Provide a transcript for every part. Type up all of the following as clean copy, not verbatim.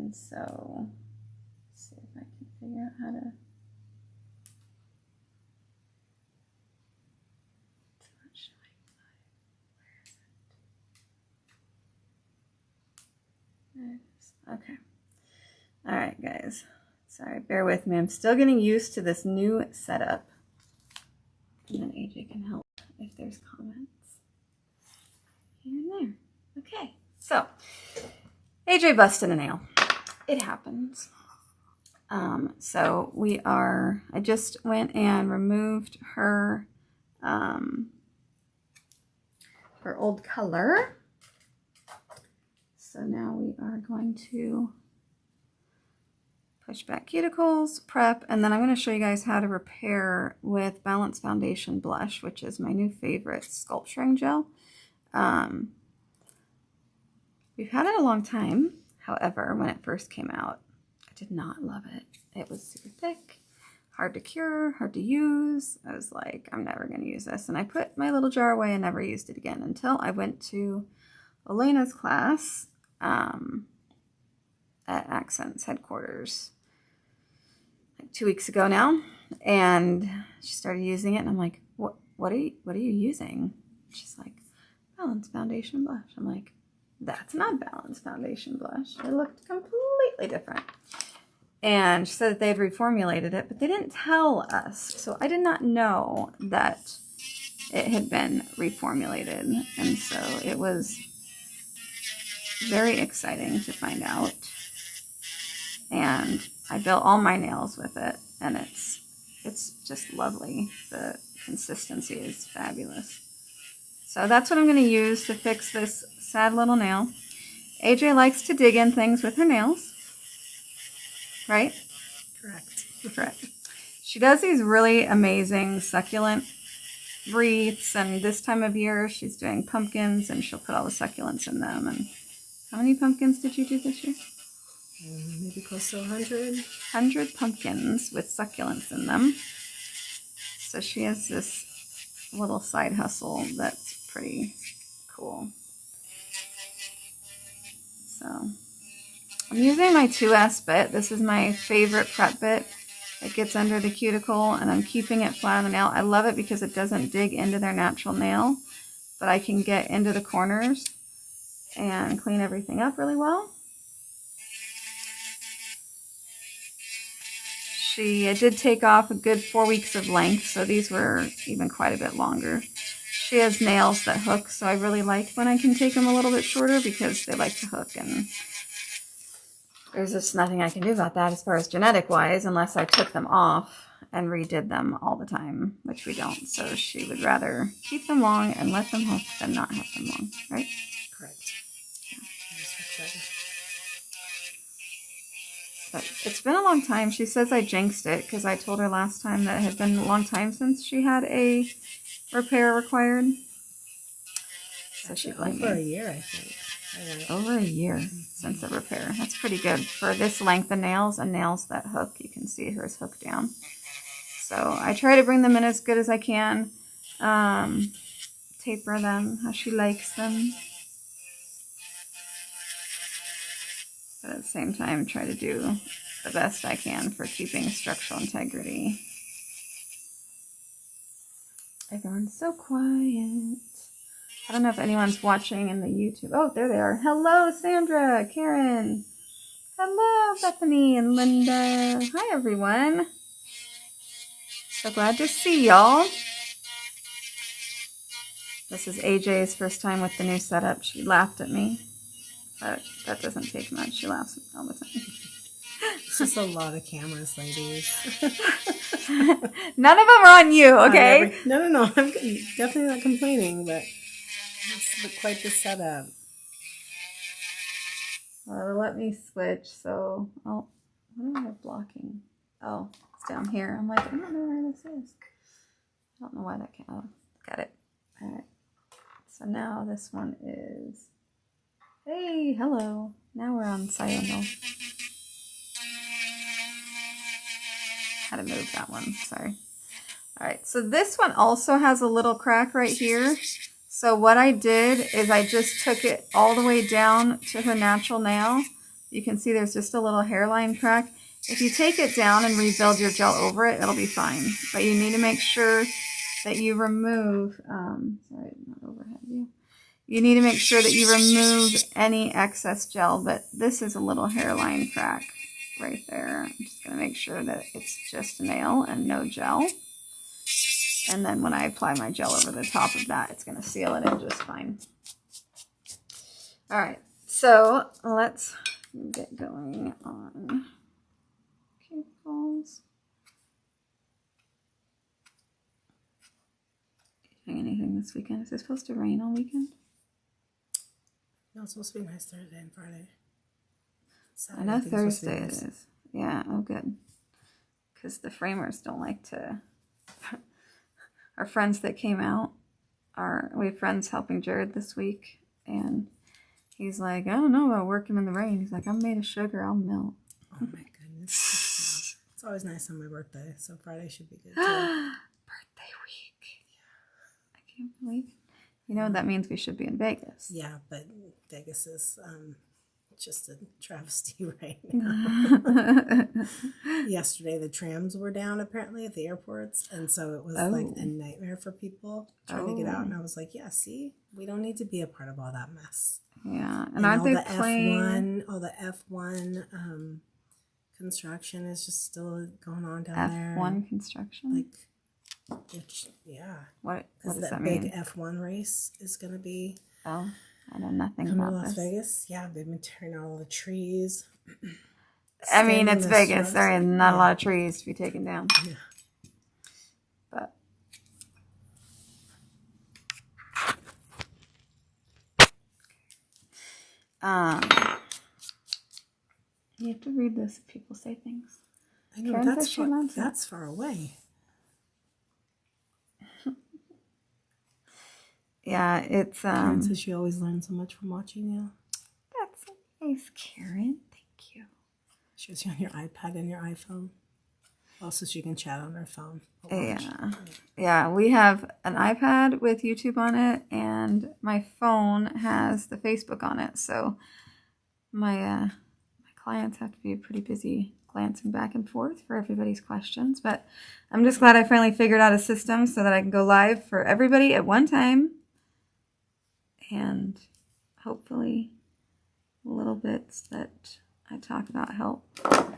And so, let's see if I can figure out how to. Okay. All right, guys. Sorry, bear with me. I'm still getting used to this new setup. And then AJ can help if there's comments here and there. Okay, so AJ busted a nail. It happens. So I just went and removed her old color. So now we are going to push back cuticles, prep, and then I'm going to show you guys how to repair with Balance Foundation Blush, which is my new favorite sculpturing gel. We've had it a long time. However, when it first came out, I did not love it. It was super thick, hard to cure, hard to use. I was like, I'm never going to use this. And I put my little jar away and never used it again until I went to Elena's class at Accent's headquarters like 2 weeks ago now, and she started using it, and I'm like, what are you using? She's like, Balance Foundation Blush. I'm like, that's not Balance Foundation Blush. It looked completely different. And she said that they had reformulated it, but they didn't tell us, so I did not know that it had been reformulated, and so it was very exciting to find out. And I built all my nails with it, and it's just lovely. The consistency is fabulous. So that's what I'm going to use to fix this sad little nail. AJ likes to dig in things with her nails, right? Correct. She does these really amazing succulent wreaths, and this time of year she's doing pumpkins, and she'll put all the succulents in them. And how many pumpkins did you do this year? Maybe close to 100. 100 pumpkins with succulents in them. So she has this little side hustle that's pretty cool. So I'm using my 2S bit. This is my favorite prep bit. It gets under the cuticle, and I'm keeping it flat on the nail. I love it because it doesn't dig into their natural nail, but I can get into the corners and clean everything up really well. She did take off a good 4 weeks of length, so these were even quite a bit longer. She has nails that hook, so I really like when I can take them a little bit shorter because they like to hook, and there's just nothing I can do about that as far as genetic-wise unless I took them off and redid them all the time, which we don't. So she would rather keep them long and let them hook than not have them long, right? Correct. Yeah. But it's been a long time. She says I jinxed it because I told her last time that it had been a long time since she had a repair required. So she blamed me. Over a year, I think. Over a year since the repair. That's pretty good for this length of nails and nails that hook. You can see hers hook down. So I try to bring them in as good as I can. Taper them how she likes them. But at the same time, try to do the best I can for keeping structural integrity. Everyone's so quiet. I don't know if anyone's watching in the YouTube. Oh, there they are. Hello, Sandra, Karen. Hello, Bethany and Linda. Hi, everyone. So glad to see y'all. This is AJ's first time with the new setup. She laughed at me. But that doesn't take much. She laughs at me all the time. It's just a lot of cameras, ladies. None of them are on you, okay? No. I'm definitely not complaining, but it's quite the setup. Let me switch. So, what am I blocking? Oh, it's down here. I'm like, I don't know where this is. I don't know why that came. Oh, got it. All right. So now this one is. Hey, hello. Now we're on Silent Hill. How to move that one. Sorry. All right. So this one also has a little crack right here. So what I did is I just took it all the way down to her natural nail, you can see there's just a little hairline crack. If you take it down and rebuild your gel over it, it'll be fine. But you need to make sure that you remove, sorry, not overhead view. You need to make sure that you remove any excess gel, but this is a little hairline crack right there. I'm just gonna make sure that it's just nail and no gel. And then when I apply my gel over the top of that, it's gonna seal it in just fine. All right, so let's get going on cuticles. Doing anything this weekend? Is it supposed to rain all weekend? No, it's supposed to be nice Thursday and Friday. Saturday, I know Thursday it is. Yeah, oh good. Because the framers don't like to... Our friends that came out, we have friends helping Jared this week, and he's like, I don't know about working in the rain. He's like, I'm made of sugar, I'll melt. Oh my goodness. It's always nice on my birthday, so Friday should be good too. Birthday week. Yeah. I can't believe it. You know, that means we should be in Vegas. Yeah, but Vegas is just a travesty right now. Yesterday, the trams were down apparently at the airports, and so it was like a nightmare for people trying to get out. And I was like, yeah, see, we don't need to be a part of all that mess. Yeah, and aren't they playing? All the F1 construction is just still going on down there. F1 construction? Like, yeah. What does that mean? Big F1 race is going to be... Oh, I know nothing about Las this. Vegas. Yeah, they've been tearing out all the trees. I mean, it's Vegas. There are not a lot of trees to be taken down. Yeah. But you have to read this if people say things. I know, that's far away. Yeah, it's Karen says she always learns so much from watching you. That's so nice, Karen. Thank you. She has you on your iPad and your iPhone. Also, she can chat on her phone. Yeah, we have an iPad with YouTube on it, and my phone has the Facebook on it. So my clients have to be pretty busy glancing back and forth for everybody's questions. But I'm just glad I finally figured out a system so that I can go live for everybody at one time. And hopefully little bits that I talk about help.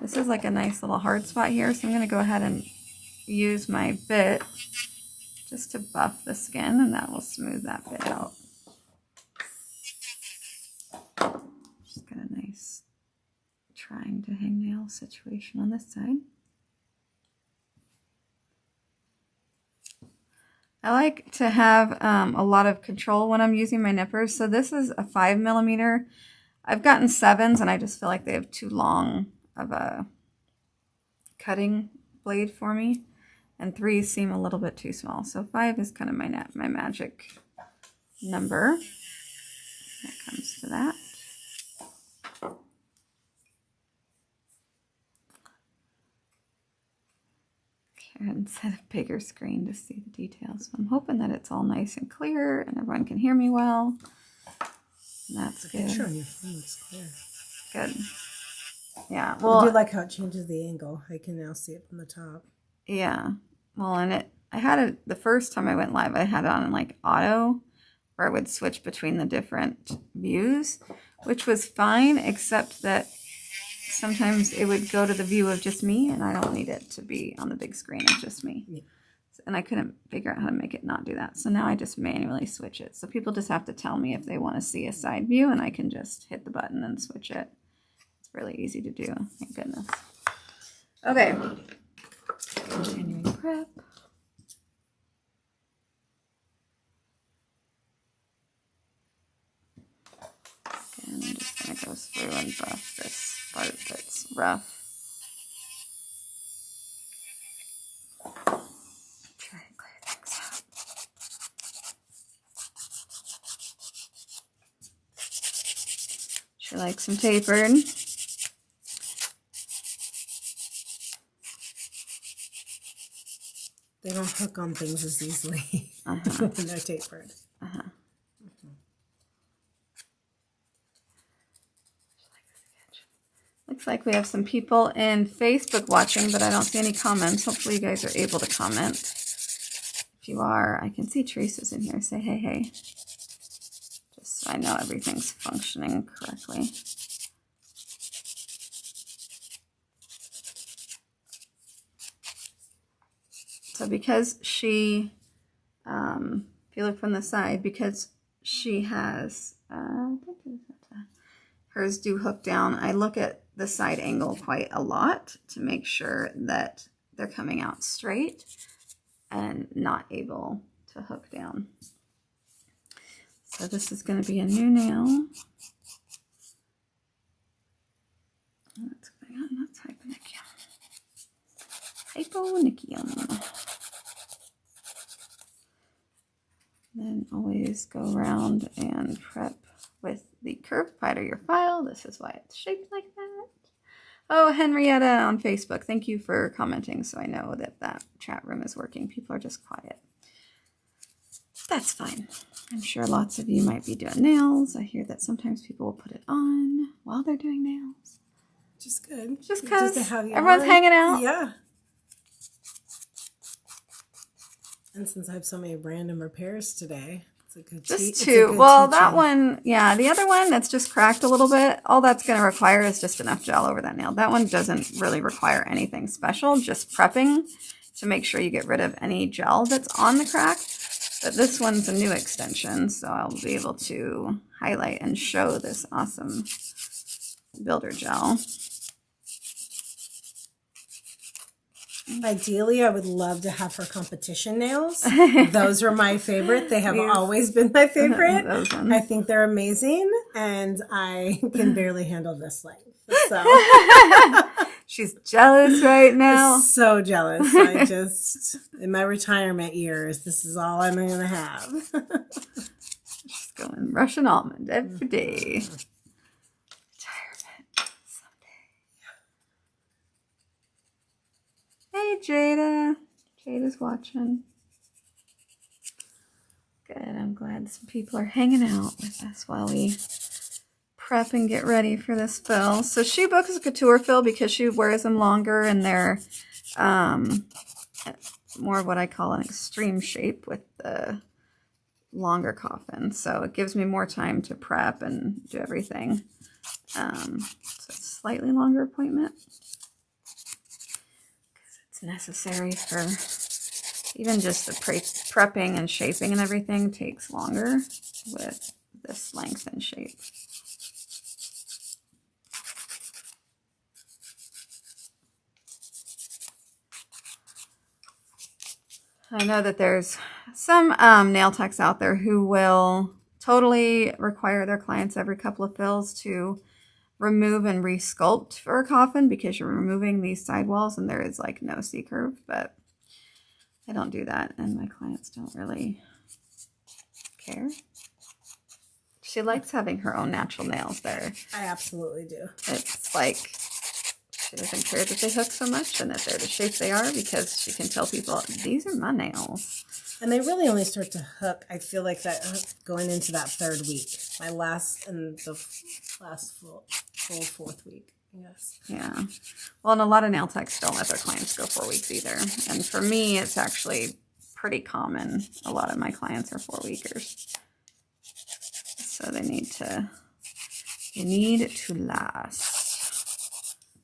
This is like a nice little hard spot here, so I'm going to go ahead and use my bit just to buff the skin, and that will smooth that bit out. Just got a nice trying to hangnail situation on this side. I like to have a lot of control when I'm using my nippers. So this is a 5mm. I've gotten 7s, and I just feel like they have too long of a cutting blade for me. And 3s seem a little bit too small. So 5 is kind of my magic number. That comes to that. Karen said a bigger screen to see the details. So I'm hoping that it's all nice and clear and everyone can hear me well. And that's good. The picture on your phone looks clear. Good. Yeah. Well, I do like how it changes the angle. I can now see it from the top. Yeah. Well, and I had it the first time I went live. I had it on like auto, where I would switch between the different views, which was fine, except that sometimes it would go to the view of just me, and I don't need it to be on the big screen of just me. Yeah. And I couldn't figure out how to make it not do that. So now I just manually switch it. So people just have to tell me if they want to see a side view, and I can just hit the button and switch it. It's really easy to do. Thank goodness. Okay. Continuing prep. Again, I'm just going to go through and buff this part that's rough. Try and clear things up. She likes them tapered. They don't hook on things as easily when they're tapered. Looks like we have some people in Facebook watching, but I don't see any comments. Hopefully you guys are able to comment. If you are, I can see Teresa's in here. Say hey, hey. Just so I know everything's functioning correctly. So because she, if you look from the side, because she has, hers do hook down, I look at the side angle quite a lot to make sure that they're coming out straight and not able to hook down. So this is going to be a new nail. What's going on? That's hyponychium. Hyponychium. Then always go around and prep with the curved part of your file. This is why it's shaped like that. Oh, Henrietta on Facebook, thank you for commenting, so I know that that chat room is working. People are just quiet. That's fine. I'm sure lots of you might be doing nails. I hear that sometimes people will put it on while they're doing nails. Just good. Just because everyone's on. Hanging out. Yeah. And since I have so many random repairs today, it's a good just two. Well, that one, yeah. The other one that's just cracked a little bit, all that's going to require is just enough gel over that nail. That one doesn't really require anything special, just prepping to make sure you get rid of any gel that's on the crack. But this one's a new extension, so I'll be able to highlight and show this awesome builder gel. Ideally, I would love to have her competition nails. Those are my favorite. They have always been my favorite. I think they're amazing, and I can barely handle this length. So she's jealous right now. So jealous. I just, in my retirement years, this is all I'm going to have. She's going Russian almond every day. Hey, Jada. Jada's watching. Good. I'm glad some people are hanging out with us while we prep and get ready for this fill. So she books a couture fill because she wears them longer and they're more of what I call an extreme shape with the longer coffin. So it gives me more time to prep and do everything. So it's a slightly longer appointment. Necessary for even just the prepping and shaping and everything takes longer with this length and shape. I know that there's some nail techs out there who will totally require their clients every couple of fills to remove and resculpt for a coffin because you're removing these sidewalls and there is like no C-curve, but I don't do that and my clients don't really care. She likes having her own natural nails there. I absolutely do. It's like she doesn't care that they hook so much and that they're the shape they are because she can tell people, these are my nails. And they really only start to hook, I feel like, that going into that third week. My last and the last full fourth week, yes. Yeah. Well, and a lot of nail techs don't let their clients go 4 weeks either. And for me, it's actually pretty common. A lot of my clients are 4-weekers. So they need to last.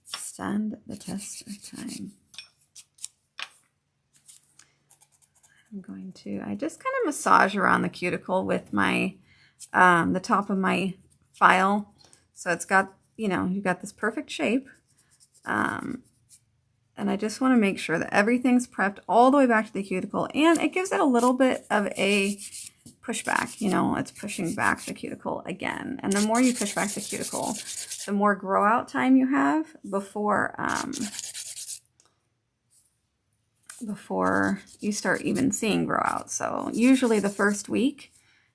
Stand the test of time. I just kind of massage around the cuticle with my, the top of my file. So it's got, you've got this perfect shape. And I just want to make sure that everything's prepped all the way back to the cuticle. And it gives it a little bit of a pushback. It's pushing back the cuticle again. And the more you push back the cuticle, the more grow out time you have before you start even seeing grow out. So usually the first week,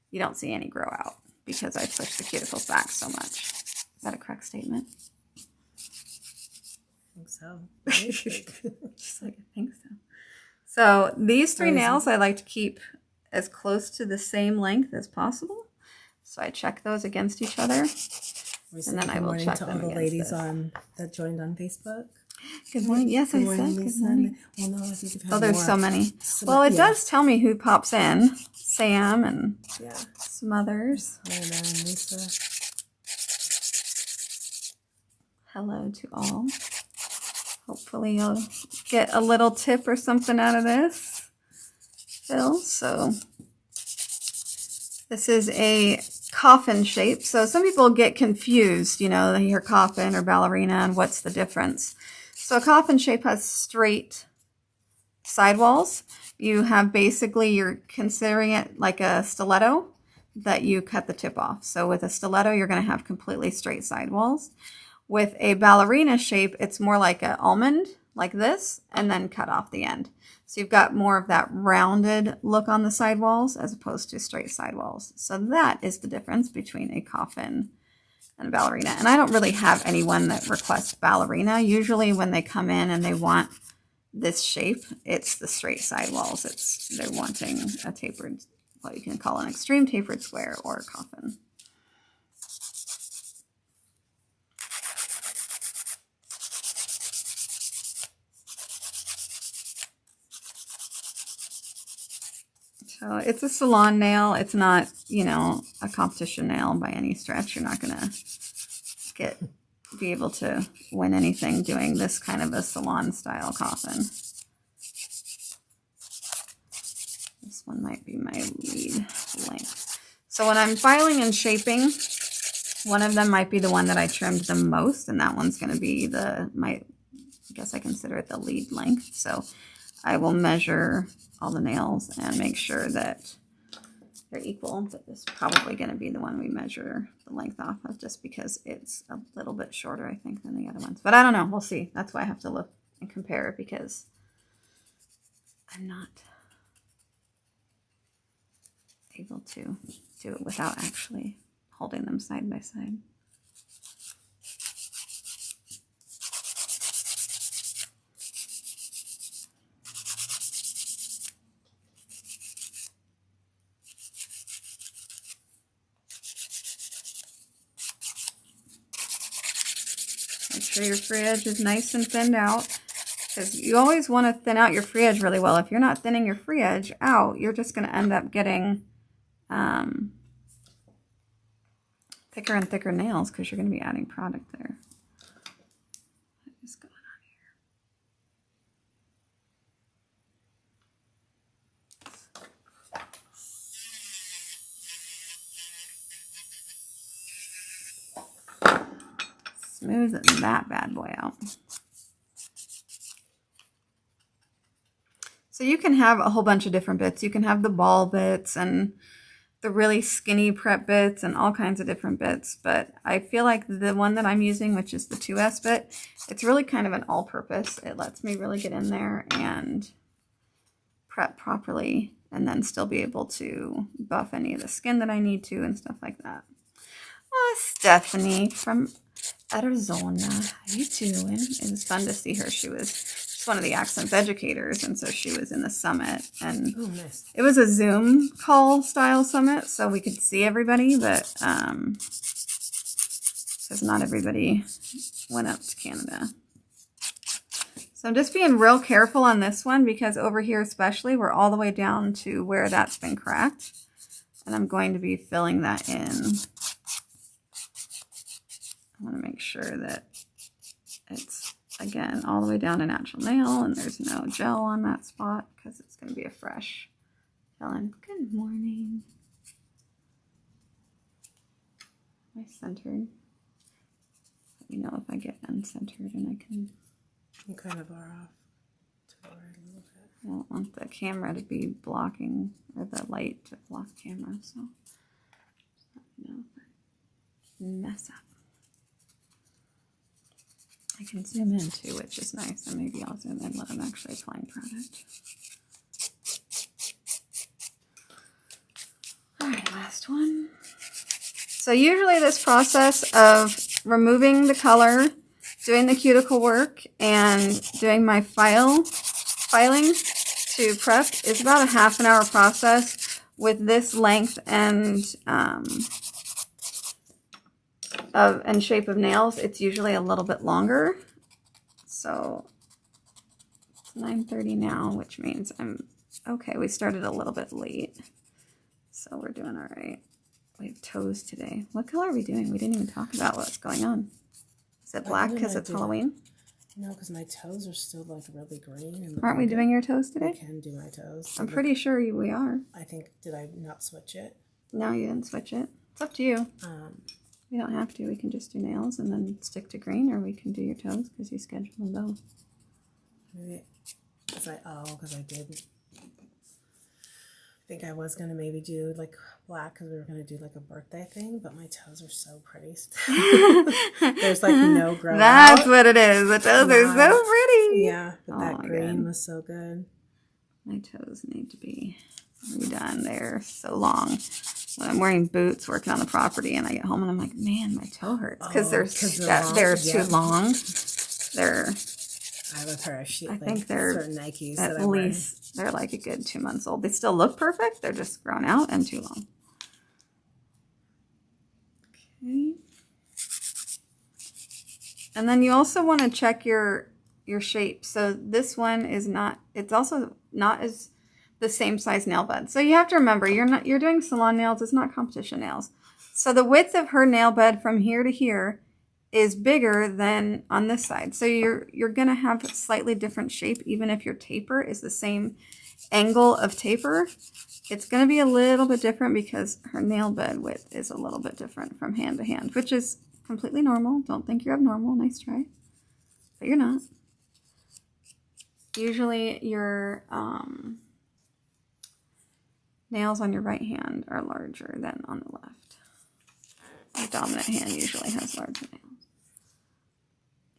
you don't see any grow out because I push the cuticles back so much. Is that a correct statement? I think so. Just like, I think so. So these 3 nails I like to keep as close to the same length as possible. So I check those against each other. And then I will check to them all the against ladies this. that joined on Facebook. Good morning. Yes, I said good morning. Well, no, I think Oh, there's so many. Well, it does tell me who pops in. Sam and some others. Lena and Lisa. Hello to all. Hopefully you'll get a little tip or something out of this, Phil. So this is a coffin shape. So some people get confused, you know, they hear coffin or ballerina and what's the difference. So a coffin shape has straight sidewalls. You have basically, you're considering it like a stiletto that you cut the tip off. So with a stiletto, you're going to have completely straight sidewalls. With a ballerina shape, it's more like an almond, like this, and then cut off the end. So you've got more of that rounded look on the sidewalls as opposed to straight sidewalls. So that is the difference between a coffin and a ballerina. And I don't really have anyone that requests ballerina. Usually when they come in and they want this shape, it's the straight sidewalls. They're wanting a tapered, what you can call an extreme tapered square or a coffin. So it's a salon nail. It's not, you know, a competition nail by any stretch. You're not going to be able to win anything doing this kind of a salon style coffin. This one might be my lead length. So when I'm filing and shaping, one of them might be the one that I trimmed the most, and that one's going to be I guess I consider it the lead length. So I will measure all the nails and make sure that they're equal, but this is probably going to be the one we measure the length off of just because it's a little bit shorter, I think, than the other ones. But I don't know. We'll see. That's why I have to look and compare because I'm not able to do it without actually holding them side by side. Make sure your free edge is nice and thinned out, because you always want to thin out your free edge really well. If you're not thinning your free edge out, you're just going to end up getting thicker and thicker nails because you're going to be adding product there. What is going on here? Smooth that bad boy out. So you can have a whole bunch of different bits. You can have the ball bits and the really skinny prep bits and all kinds of different bits. But I feel like the one that I'm using, which is the 2S bit, it's really kind of an all-purpose. It lets me really get in there and prep properly and then still be able to buff any of the skin that I need to and stuff like that. Oh, Stephanie from Arizona, how you doing? It was fun to see her. She's one of the accents educators, and so she was in the summit, and nice. It was a Zoom call style summit, so we could see everybody, but because not everybody went up to Canada. So I'm just being real careful on this one because over here especially, we're all the way down to where that's been cracked, and I'm going to be filling that in. I want to make sure that it's, again, all the way down to natural nail and there's no gel on that spot because it's going to be a fresh filling. Good morning. Am I centered? Let me know if I get uncentered and I can... You kind of are off to the right a little bit. I don't want the camera to be blocking, or the light to block the camera, so let me know if I mess up. I can zoom in too, which is nice, and maybe I'll zoom in when I'm actually applying product. All right, last one. So usually this process of removing the color, doing the cuticle work, and doing my filing to prep is about a half an hour process with this length and and shape of nails, it's usually a little bit longer. So it's 9:30 now, which means I'm okay. We started a little bit late, so we're doing all right. We have toes today. What color are we doing? We didn't even talk about what's going on. Is it black because it's Halloween? No, because my toes are still like really green. And aren't we doing your toes today? I can do my toes. I'm pretty sure we are. I think, did I not switch it? No, you didn't switch it. It's up to you. We don't have to. We can just do nails and then stick to green, or we can do your toes because you scheduled them both. Maybe, because I did. I think I was gonna maybe do like black because we were gonna do like a birthday thing, but my toes are so pretty. There's like no growth. That's what it is. The toes are so pretty. Yeah, but that green was so good. My toes need to be redone. They're so long. When I'm wearing boots working on the property and I get home and I'm like, man, my toe hurts because they're too long. I have a pair of shoes. I think they're certain Nikes at least they're like a good 2 months old. They still look perfect. They're just grown out and too long. Okay. And then you also want to check your shape. So this one is not. It's also not as the same size nail bed. So you have to remember you're doing salon nails. It's not competition nails. So the width of her nail bed from here to here is bigger than on this side. So you're gonna have a slightly different shape even if your taper is the same angle of taper. It's gonna be a little bit different because her nail bed width is a little bit different from hand to hand, which is completely normal. Don't think you're abnormal. Nice try. But you're not. Usually your nails on your right hand are larger than on the left. Your dominant hand usually has larger nails.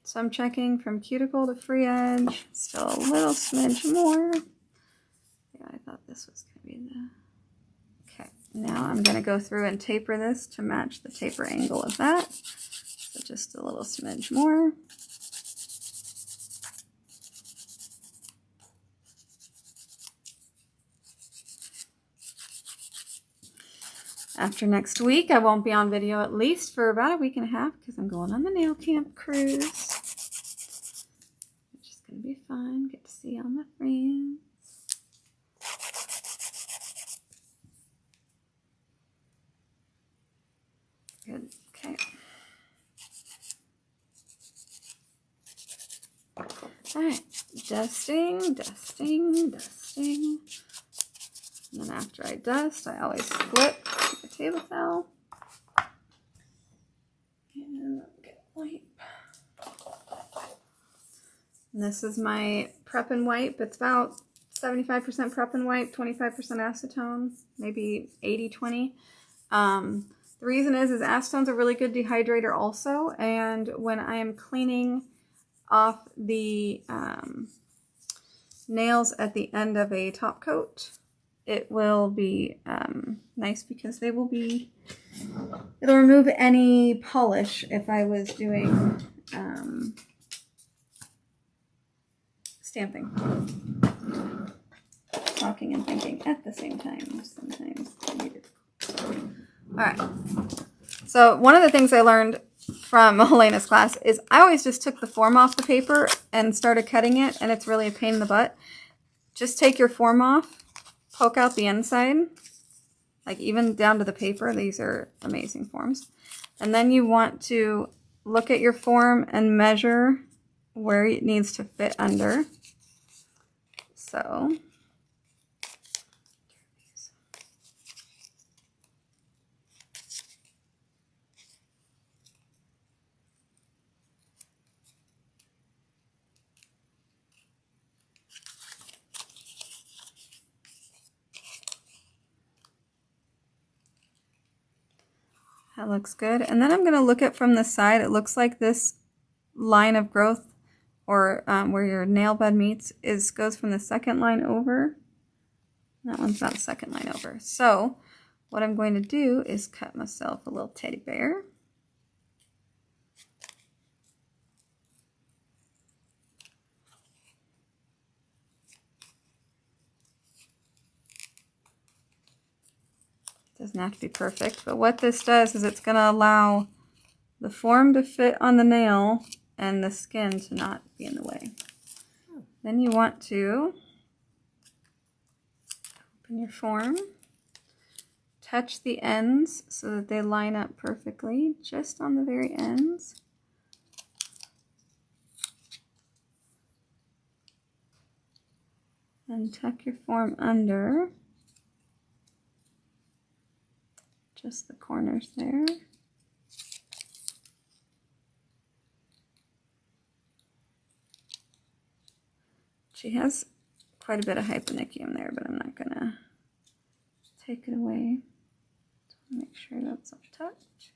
So I'm checking from cuticle to free edge. Still a little smidge more. Yeah, I thought this was going to be the... Okay, now I'm going to go through and taper this to match the taper angle of that. So just a little smidge more. After next week, I won't be on video at least for about a week and a half because I'm going on the nail camp cruise. Which is going to be fun. Get to see all my friends. Good. Okay. All right. Dusting, dusting, dusting. And then after I dust, I always flip the table towel. And get a wipe. And this is my prep and wipe. It's about 75% prep and wipe, 25% acetone, maybe 80-20. The reason is acetone's a really good dehydrator also. And when I am cleaning off the nails at the end of a top coat, it will be nice because it'll remove any polish if I was doing stamping. Talking and thinking at the same time, sometimes needed. All right. So one of the things I learned from Helena's class is I always just took the form off the paper and started cutting it, and it's really a pain in the butt. Just take your form off. Poke out the inside, like even down to the paper. These are amazing forms. And then you want to look at your form and measure where it needs to fit under. So that looks good. And then I'm going to look at from the side. It looks like this line of growth, or where your nail bed meets, goes from the second line over. That one's not the second line over. So what I'm going to do is cut myself a little teddy bear. Doesn't have to be perfect, but what this does is it's going to allow the form to fit on the nail and the skin to not be in the way. Then you want to open your form, touch the ends so that they line up perfectly, just on the very ends. And tuck your form under, just the corners there. She has quite a bit of hyponychium there, but I'm not gonna take it away. So make sure that's tucked.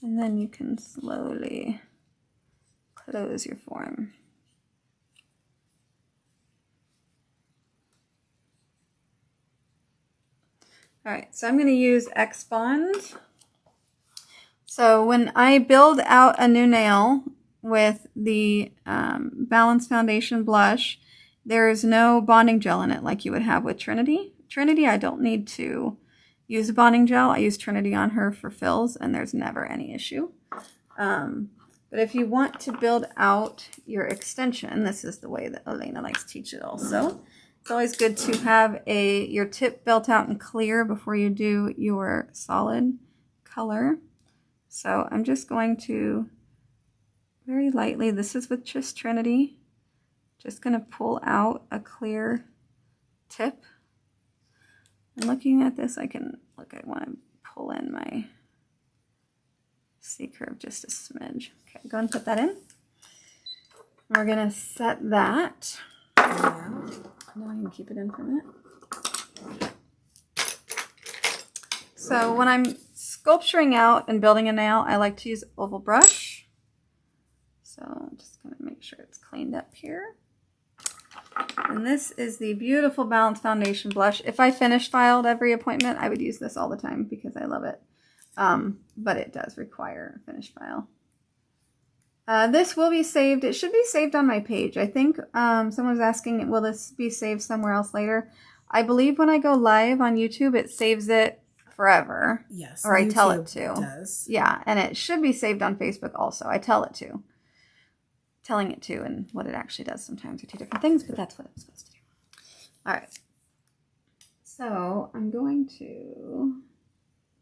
And then you can slowly close your form. All right, so I'm going to use X-Bond. So when I build out a new nail with the Balance Foundation Blush, there is no bonding gel in it like you would have with Trinity. Trinity, I don't need to use a bonding gel. I use Trinity on her for fills, and there's never any issue. But if you want to build out your extension, this is the way that Elena likes to teach it also. It's always good to have your tip built out and clear before you do your solid color. So I'm just going to very lightly, this is with just Trinity, just going to pull out a clear tip. And looking at this, I want to pull in my C-curve just a smidge. Okay, go and put that in. We're going to set that. Now I can keep it in for a minute. So when I'm sculpturing out and building a nail, I like to use oval brush. So I'm just going to make sure it's cleaned up here. And this is the beautiful Balance Foundation Blush. If I finish filed every appointment, I would use this all the time because I love it. But it does require a finish file. This will be saved. It should be saved on my page. I think someone was asking, will this be saved somewhere else later? I believe when I go live on YouTube, it saves it forever. Yes. Or I tell it to. Does. Yeah, and it should be saved on Facebook also. I tell it to. Telling it to and what it actually does sometimes are two different things, but that's what I'm supposed to do. All right. So I'm going to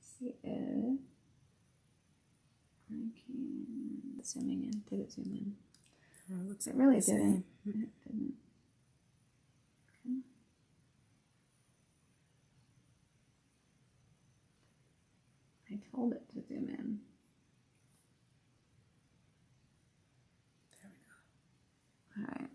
see if I can zooming in. Did it zoom in? Oh, it looks it really didn't. It didn't. Okay. I told it to zoom in. All right.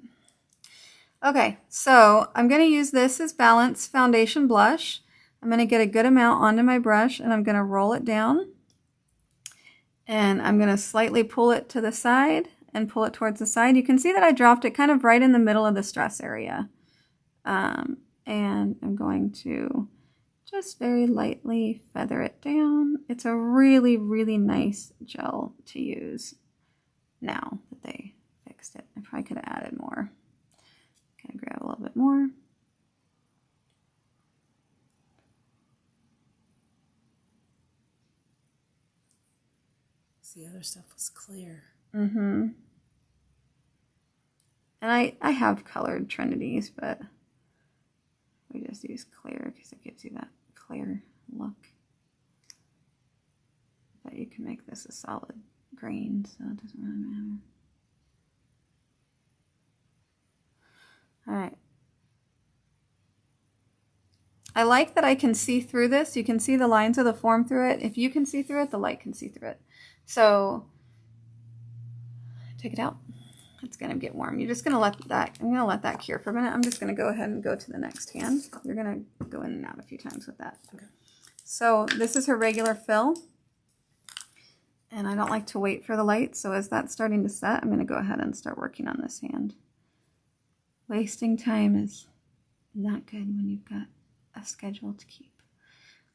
Okay, so I'm going to use this as Balance Foundation Blush. I'm going to get a good amount onto my brush and I'm going to roll it down. And I'm going to slightly pull it to the side and pull it towards the side. You can see that I dropped it kind of right in the middle of the stress area. And I'm going to just very lightly feather it down. It's a really, really nice gel to use now that they fixed it. I probably could have added more. Kind of grab a little bit more. The other stuff was clear. Mm-hmm. And I have colored Trinities, but we just use clear because it gives you that clear look. But you can make this a solid green, so it doesn't really matter. All right. I like that I can see through this. You can see the lines of the form through it. If you can see through it, the light can see through it. So take it out. It's going to get warm. You're just going to let that, I'm going to let that cure for a minute. I'm just going to go ahead and go to the next hand. You're going to go in and out a few times with that. Okay. So this is her regular fill. And I don't like to wait for the light. So as that's starting to set, I'm going to go ahead and start working on this hand. Wasting time is not good when you've got a schedule to keep.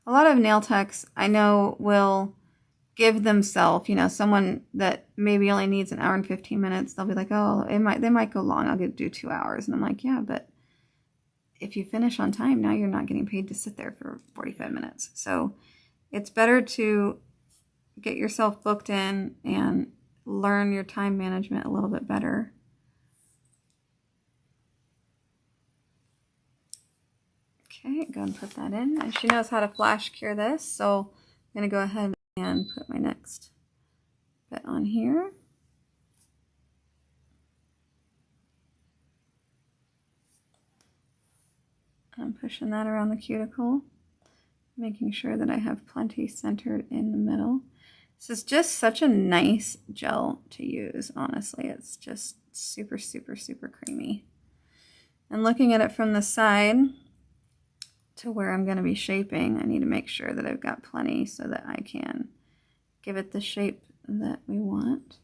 A lot of nail techs I know will give themselves, you know, someone that maybe only needs an hour and 15 minutes, they'll be like, oh, they might go long, I'll do 2 hours. And I'm like, yeah, but if you finish on time, now you're not getting paid to sit there for 45 minutes. So it's better to get yourself booked in and learn your time management a little bit better. Okay, go and put that in. And she knows how to flash cure this, so I'm going to go ahead and put my next bit on here. I'm pushing that around the cuticle, making sure that I have plenty centered in the middle. This is just such a nice gel to use, honestly. It's just super, super, super creamy. And looking at it from the side to where I'm going to be shaping, I need to make sure that I've got plenty so that I can give it the shape that we want.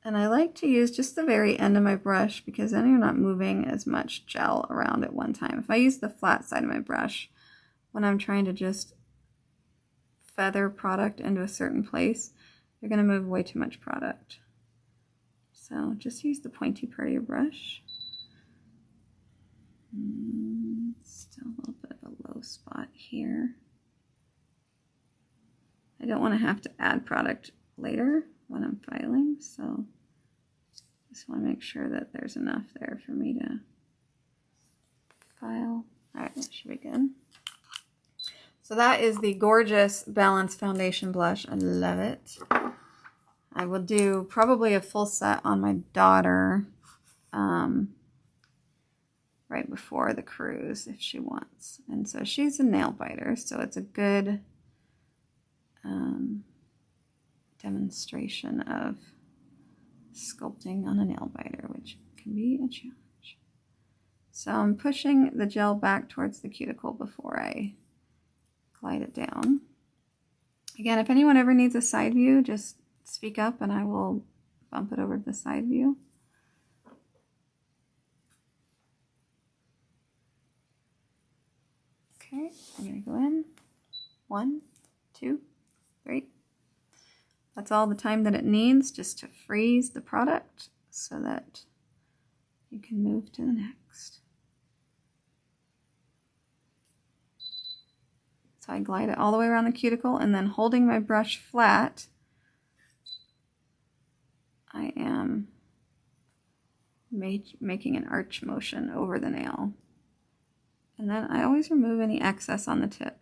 And I like to use just the very end of my brush because then you're not moving as much gel around at one time. If I use the flat side of my brush when I'm trying to just feather product into a certain place, you're going to move way too much product. So just use the pointy part of your brush. Still a little bit of a low spot here. I don't want to have to add product later when I'm filing, so just want to make sure that there's enough there for me to file. All right, that should be good. So that is the gorgeous Balanced Foundation Blush. I love it. I will do probably a full set on my daughter right before the cruise if she wants. And so she's a nail biter, so it's a good demonstration of sculpting on a nail biter, which can be a challenge. So I'm pushing the gel back towards the cuticle before I glide it down. Again, if anyone ever needs a side view, just speak up and I will bump it over to the side view. Okay, I'm going to go in. 1, 2, 3. That's all the time that it needs just to freeze the product so that you can move to the next. So I glide it all the way around the cuticle and then holding my brush flat, I am making an arch motion over the nail. And then I always remove any excess on the tip.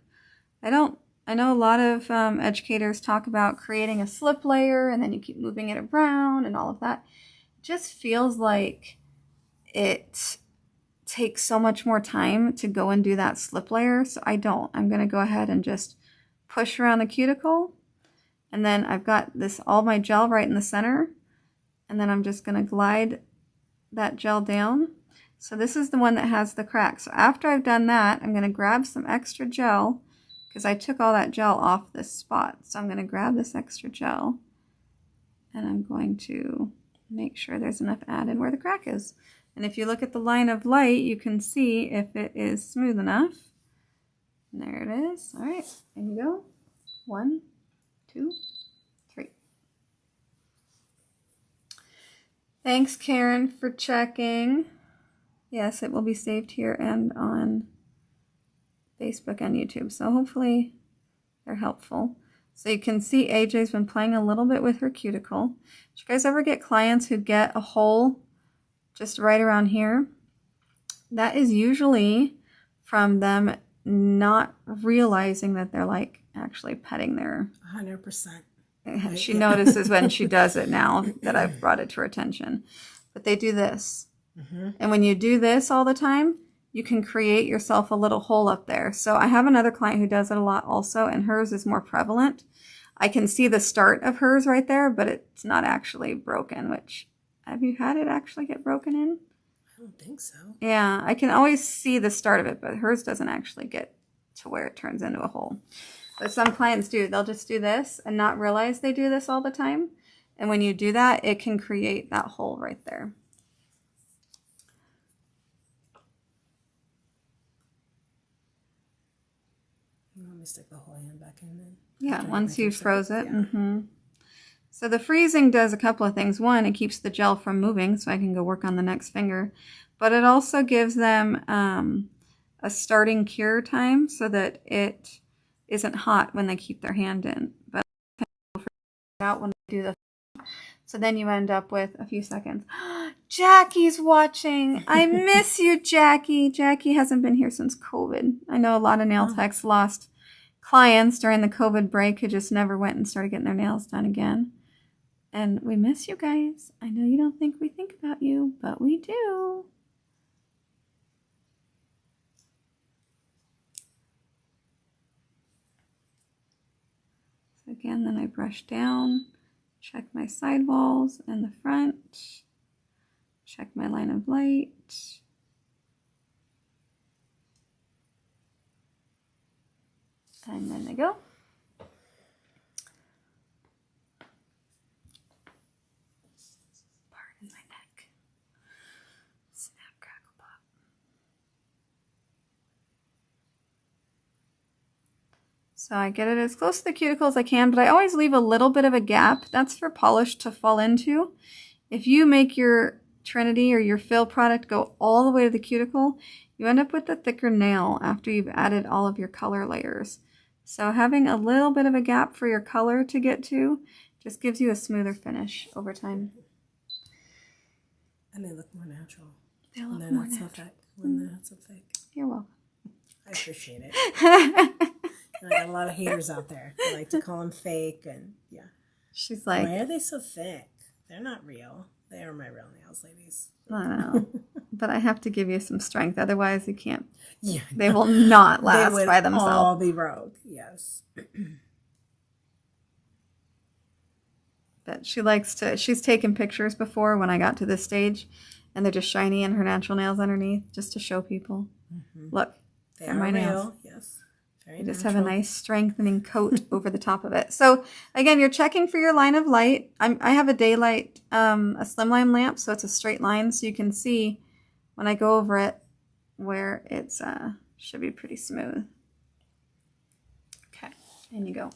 I know a lot of educators talk about creating a slip layer and then you keep moving it around and all of that. It just feels like it takes so much more time to go and do that slip layer. So I don't. I'm going to go ahead and just push around the cuticle. And then I've got all my gel right in the center. And then I'm just going to glide that gel down. So this is the one that has the crack. So after I've done that, I'm going to grab some extra gel because I took all that gel off this spot. So I'm going to grab this extra gel and I'm going to make sure there's enough added where the crack is. And if you look at the line of light, you can see if it is smooth enough. And there it is. All right, in you go. 1, 2, 3. Thanks, Karen, for checking. Yes, it will be saved here and on Facebook and YouTube. So hopefully they're helpful. So you can see AJ's been playing a little bit with her cuticle. Did you guys ever get clients who get a hole just right around here? That is usually from them not realizing that they're like actually petting their... 100%. She notices when she does it now that I've brought it to her attention. But they do this. And when you do this all the time, you can create yourself a little hole up there. So I have another client who does it a lot also, and hers is more prevalent. I can see the start of hers right there, but it's not actually broken, which, have you had it actually get broken in? I don't think so. Yeah, I can always see the start of it, but hers doesn't actually get to where it turns into a hole. But some clients do. They'll just do this and not realize they do this all the time. And when you do that, it can create that hole right there. You want me to stick the whole hand back in then? Yeah, once you froze it. Yeah. So the freezing does a couple of things. One, it keeps the gel from moving so I can go work on the next finger. but it also gives them a starting cure time so that it isn't hot when they keep their hand in. But out when they do the, so then you end up with a few seconds. Jackie's watching. I miss you, Jackie. Jackie hasn't been here since COVID. I know a lot of nail techs lost clients during the COVID break who just never went and started getting their nails done again. And we miss you guys. I know you don't think we think about you, but we do. So again, then I brush down, check my sidewalls and the front, check my line of light. And then they go. Pardon my neck. Snap, crackle, pop. So I get it as close to the cuticle as I can, but I always leave a little bit of a gap. That's for polish to fall into. If you make your Trinity or your fill product go all the way to the cuticle, you end up with a thicker nail after you've added all of your color layers. So having a little bit of a gap for your color to get to just gives you a smoother finish over time. And they look more natural. They look more more natural. natural. When they're not so thick. You're welcome. I appreciate it. I got a lot of haters out there. They like to call them fake, and yeah. She's like, why are they so thick? They're not real. They are my real nails, ladies. I don't know. But I have to give you some strength. Otherwise, you can't. Yeah. They will not last they would by themselves. All be broke. Yes. But she likes to, she's taken pictures before when I got to this stage, and they're just shiny and her natural nails underneath just to show people. Look, They they're are my real. nails. Yes. You just have a nice strengthening coat over the top of it. So again, you're checking for your line of light. I have a daylight, a slimline lamp, so it's a straight line, so you can see when I go over it where it's should be pretty smooth. Okay, in you go.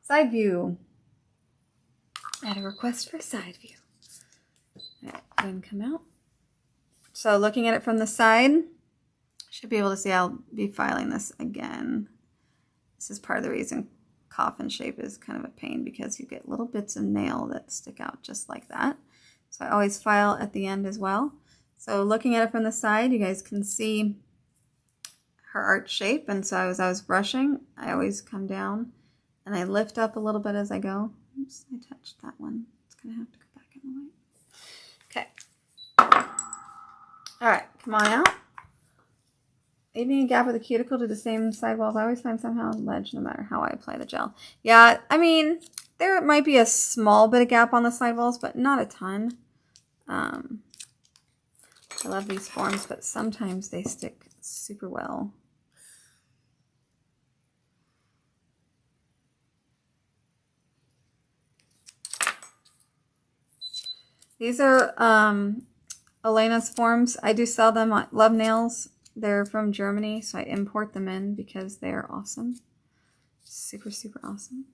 Side view. I had a request for side view. All right, then come out. So looking at it from the side, should be able to see. I'll be filing this again. This is part of the reason coffin shape is kind of a pain, because you get little bits of nail that stick out just like that. So I always file at the end as well. So looking at it from the side, you guys can see her arch shape. And so as I was brushing, I always come down and I lift up a little bit as I go. Oops, I touched that one. It's gonna have to go back in the light. Okay. All right, come on out. Leaving a gap with the cuticle to the same sidewalls. I always find somehow ledge no matter how I apply the gel. Yeah, I mean, there might be a small bit of gap on the sidewalls, but not a ton. I love these forms, but sometimes they stick super well. These are Elena's forms. I do sell them on Love Nails. They're from Germany, so I import them in because they're awesome. Super, super awesome.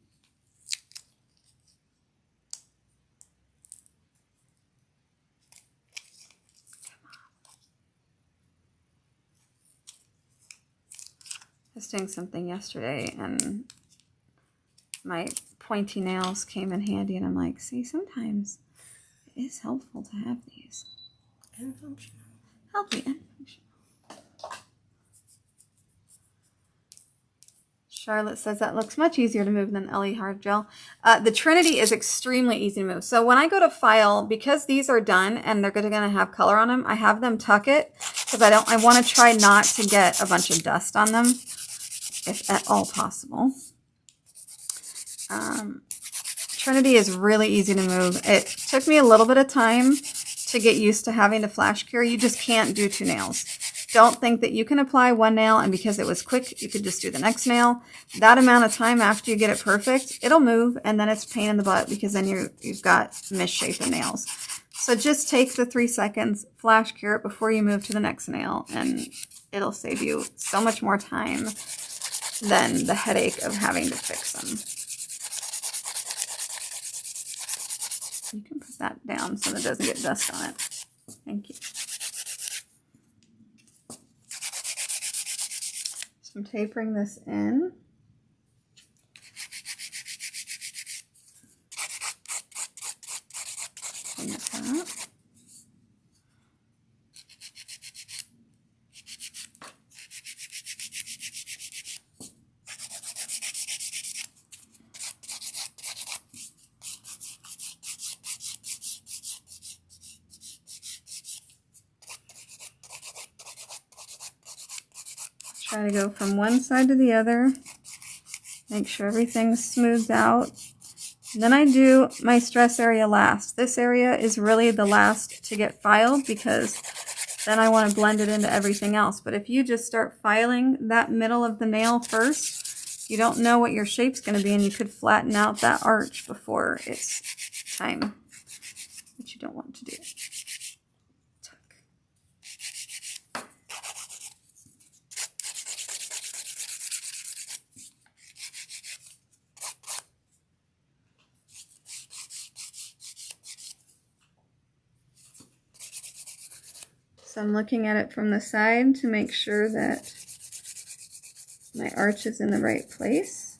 I was doing something yesterday and my pointy nails came in handy, and I'm like, see, sometimes it is helpful to have these. And functional. Healthy and functional. Charlotte says that looks much easier to move than LE hard gel. The Trinity is extremely easy to move. So when I go to file, because these are done and they're going to have color on them, I have them tuck it because I want to try not to get a bunch of dust on them, if at all possible. Trinity is really easy to move. It took me a little bit of time to get used to having to flash cure. You just can't do two nails. Don't think that you can apply one nail and because it was quick, you could just do the next nail. That amount of time after you get it perfect, it'll move, and then it's a pain in the butt because then you've got misshapen nails. So just take the 3 seconds, flash cure it before you move to the next nail, and it'll save you so much more time than the headache of having to fix them. You can put that down so that it doesn't get dust on it. Thank you. So I'm tapering this in. Clean it up. Try to go from one side to the other. Make sure everything's smoothed out. And then I do my stress area last. This area is really the last to get filed because then I want to blend it into everything else. But if you just start filing that middle of the nail first, you don't know what your shape's going to be and you could flatten out that arch before it's time, which you don't want to do. So I'm looking at it from the side to make sure that my arch is in the right place.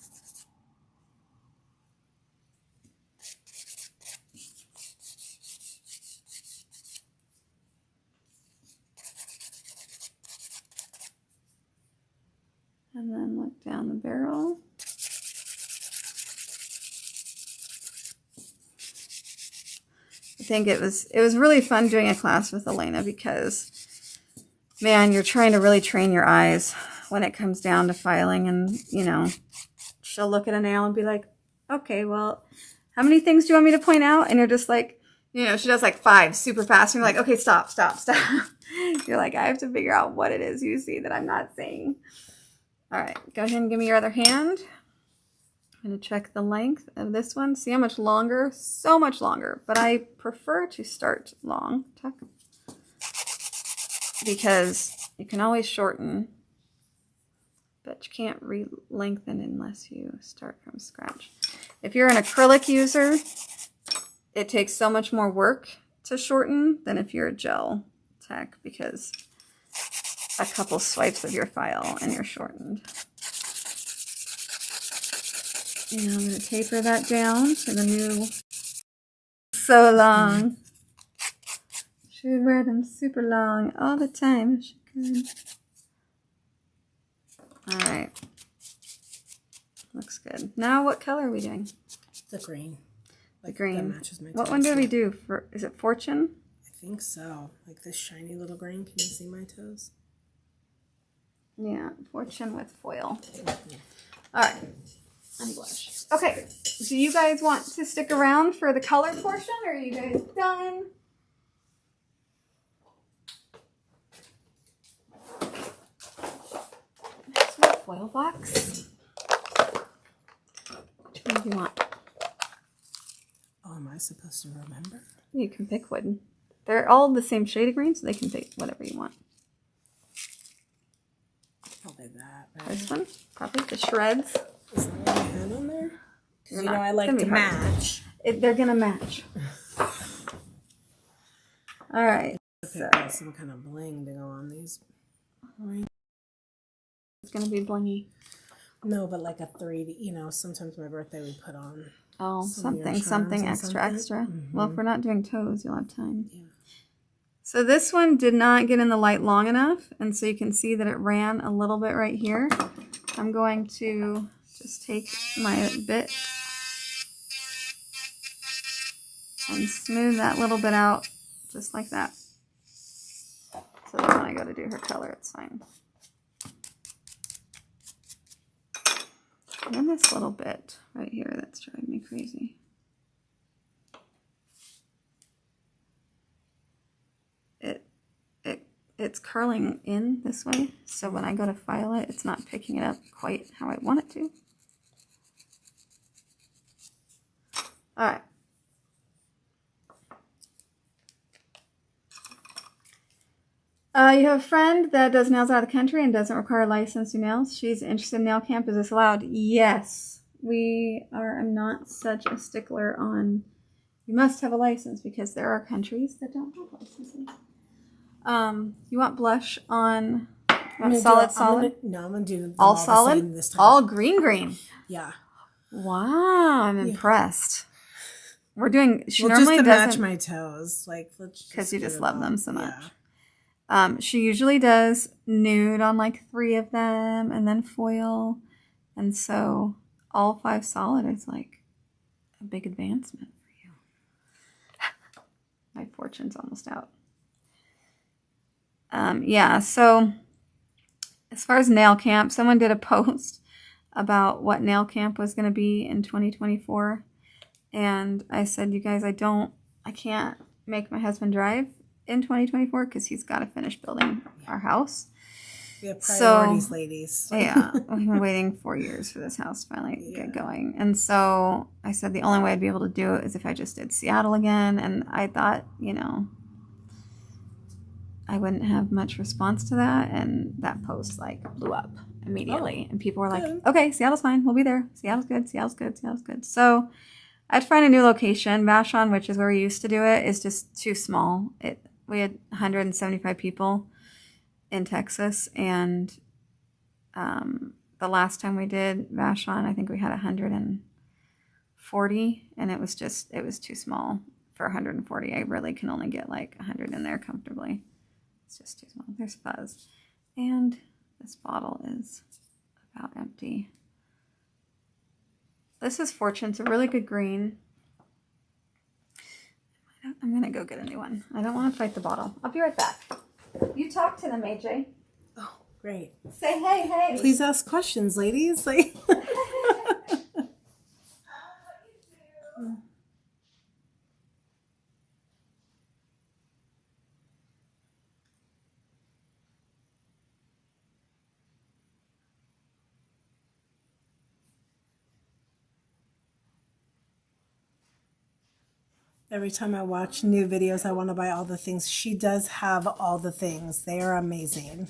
And then look down the barrel. I think it was really fun doing a class with Elena because, man, you're trying to really train your eyes when it comes down to filing. And, you know, she'll look at a nail and be like, okay, well, how many things do you want me to point out? And you're just like, you know, she does like 5 super fast. And you're like, okay, stop. You're like, I have to figure out what it is you see that I'm not seeing. All right, go ahead and give me your other hand. I'm going to check the length of this one. See how much longer? So much longer. But I prefer to start long. Tuck. Because you can always shorten. But you can't re-lengthen unless you start from scratch. If you're an acrylic user, it takes so much more work to shorten than if you're a gel tech. Because a couple swipes of your file and you're shortened. And I'm going to taper that down to the new. So long. She would wear them super long all the time if she could. Alright. Looks good. Now what color are we doing? The green. Like the green. That matches my what toes. one did we do? Is it Fortune? I think so. Like this shiny little green. Can you see my toes? Yeah, Fortune with foil. Alright. And blush. Okay, do you guys want to stick around for the color portion, or are you guys done? Next one, foil box. Which one do you want? Oh, am I supposed to remember? You can pick one. They're all the same shade of green, so they can pick whatever you want. Probably that. Right? This one, probably the shreds. Is that what I had on there? Because you know I like to hard. match. They're gonna match. All right. So. Some kind of bling to go on these. It's gonna be blingy. No, but like a 3D. You know, sometimes my birthday we put on. Oh, something extra. Mm-hmm. Well, if we're not doing toes, you'll have time. Yeah. So this one did not get in the light long enough, and so you can see that it ran a little bit right here. I'm going to just take my bit and smooth that little bit out just like that. So that when I go to do her color, it's fine. And then this little bit right here that's driving me crazy. It's curling in this way, so when I go to file it, it's not picking it up quite how I want it to. All right. You have a friend that does nails out of the country and doesn't require license to do nails. She's interested in nail camp. Is this allowed? Yes. We are. I'm not such a stickler on you must have a license because there are countries that don't have licenses. You want blush on Want solid, solid? I'm gonna do them all the solid, same this time. all green. Yeah. Wow, I'm impressed. We're doing. She well, normally just to doesn't match my toes, like because you just love them so much. Yeah. She usually does nude on like 3 of them, and then foil, and so all 5 solid is like a big advancement for you. My fortune's almost out. Yeah, so as far as nail camp, someone did a post about what nail camp was going to be in 2024. And I said, you guys, I can't make my husband drive in 2024 because he's got to finish building our house. We have priorities, ladies. Yeah, we've been waiting 4 years for this house to finally get going. And so I said the only way I'd be able to do it is if I just did Seattle again. And I thought, I wouldn't have much response to that, and that post like blew up immediately. And people were like, okay, Seattle's fine, we'll be there. Seattle's good. So I had to find a new location. Vashon, which is where we used to do it, is just too small. We had 175 people in Texas, and the last time we did Vashon, I think we had 140, and it was too small for 140. I really can only get like 100 in there comfortably. It's just too small. There's fuzz. And this bottle is about empty. This is Fortune. It's a really good green. I'm going to go get a new one. I don't want to fight the bottle. I'll be right back. You talk to them, AJ. Oh, great. Say hey. Please ask questions, ladies. Like. Every time I watch new videos, I want to buy all the things. She does have all the things. They are amazing.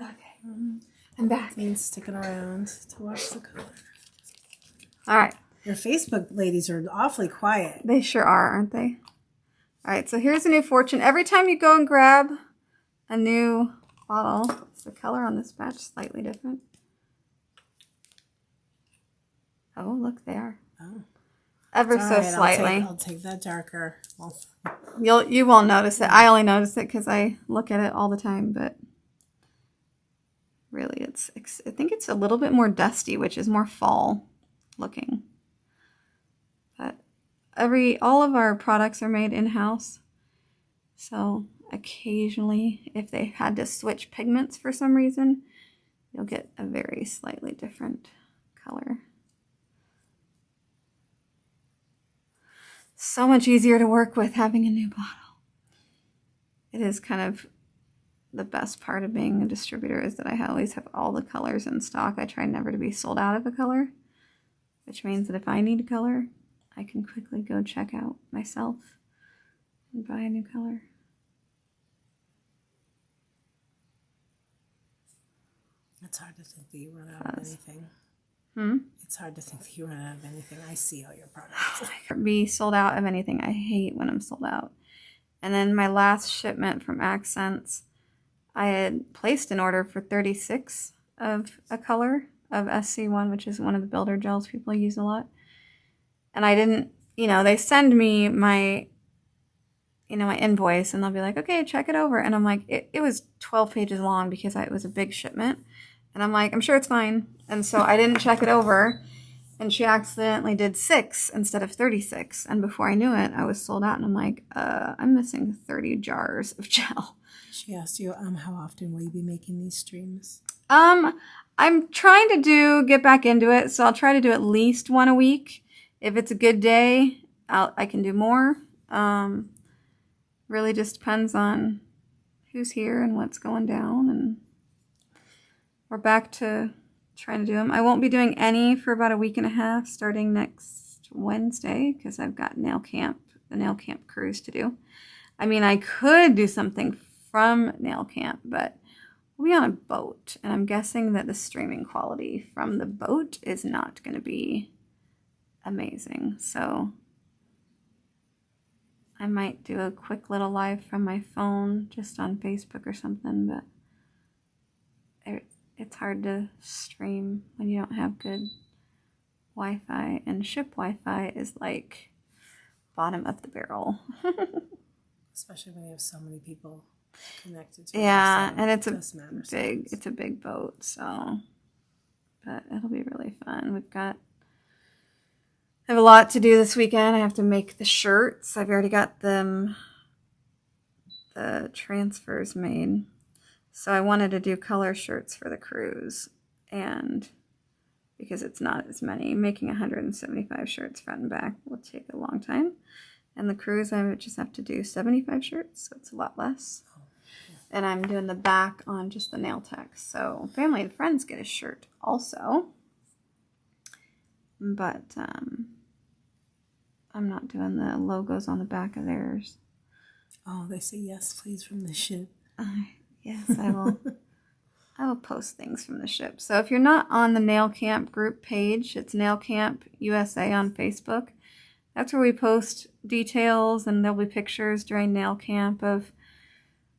Okay. I'm back. Thanks sticking around to watch the color. All right. Your Facebook ladies are awfully quiet. They sure are, aren't they? All right, so here's a new Fortune. Every time you go and grab a new bottle, is the color on this batch slightly different? Oh, look there. Oh. Ever so slightly. I'll take that darker. You won't notice it. I only notice it because I look at it all the time, but really I think it's a little bit more dusty, which is more fall looking. But all of our products are made in-house. So occasionally, if they had to switch pigments for some reason, you'll get a very slightly different color. So much easier to work with having a new bottle. It is kind of the best part of being a distributor is that I always have all the colors in stock. I try never to be sold out of a color, which means that if I need a color, I can quickly go check out myself and buy a new color. It's hard to think that you run out of anything. It's hard to think that you run out of anything. I see all your products. Be sold out of anything. I hate when I'm sold out. And then my last shipment from Accents, I had placed an order for 36 of a color of SC1, which is one of the builder gels people use a lot. And I didn't, they send me my, my invoice, and they'll be like, okay, check it over. And I'm like, it was 12 pages long because it was a big shipment. And I'm like, I'm sure it's fine. And so I didn't check it over. And she accidentally did 6 instead of 36. And before I knew it, I was sold out. And I'm like, I'm missing 30 jars of gel. She asked you, how often will you be making these streams? I'm trying to get back into it. So I'll try to do at least 1 a week. If it's a good day, I can do more. Really just depends on who's here and what's going down. And we're back to trying to do them. I won't be doing any for about a week and a half starting next Wednesday because I've got the nail camp cruise to do. I mean, I could do something from nail camp, but we'll be on a boat, and I'm guessing that the streaming quality from the boat is not going to be amazing. So I might do a quick little live from my phone just on Facebook or something, but it's hard to stream when you don't have good Wi-Fi, and ship Wi-Fi is like bottom of the barrel. Especially when you have so many people connected to it. Yeah, So and it's a big boat, so but it'll be really fun. I have a lot to do this weekend. I have to make the shirts. I've already got the transfers made. So I wanted to do color shirts for the cruise, and because it's not as many, making 175 shirts front and back will take a long time. And the cruise, I would just have to do 75 shirts, so it's a lot less. And I'm doing the back on just the nail text. So family and friends get a shirt also. But I'm not doing the logos on the back of theirs. Oh, they say yes, please, from the ship. Yes, I will. I will post things from the ship. So if you're not on the Nail Camp group page, it's Nail Camp USA on Facebook. That's where we post details, and there'll be pictures during Nail Camp of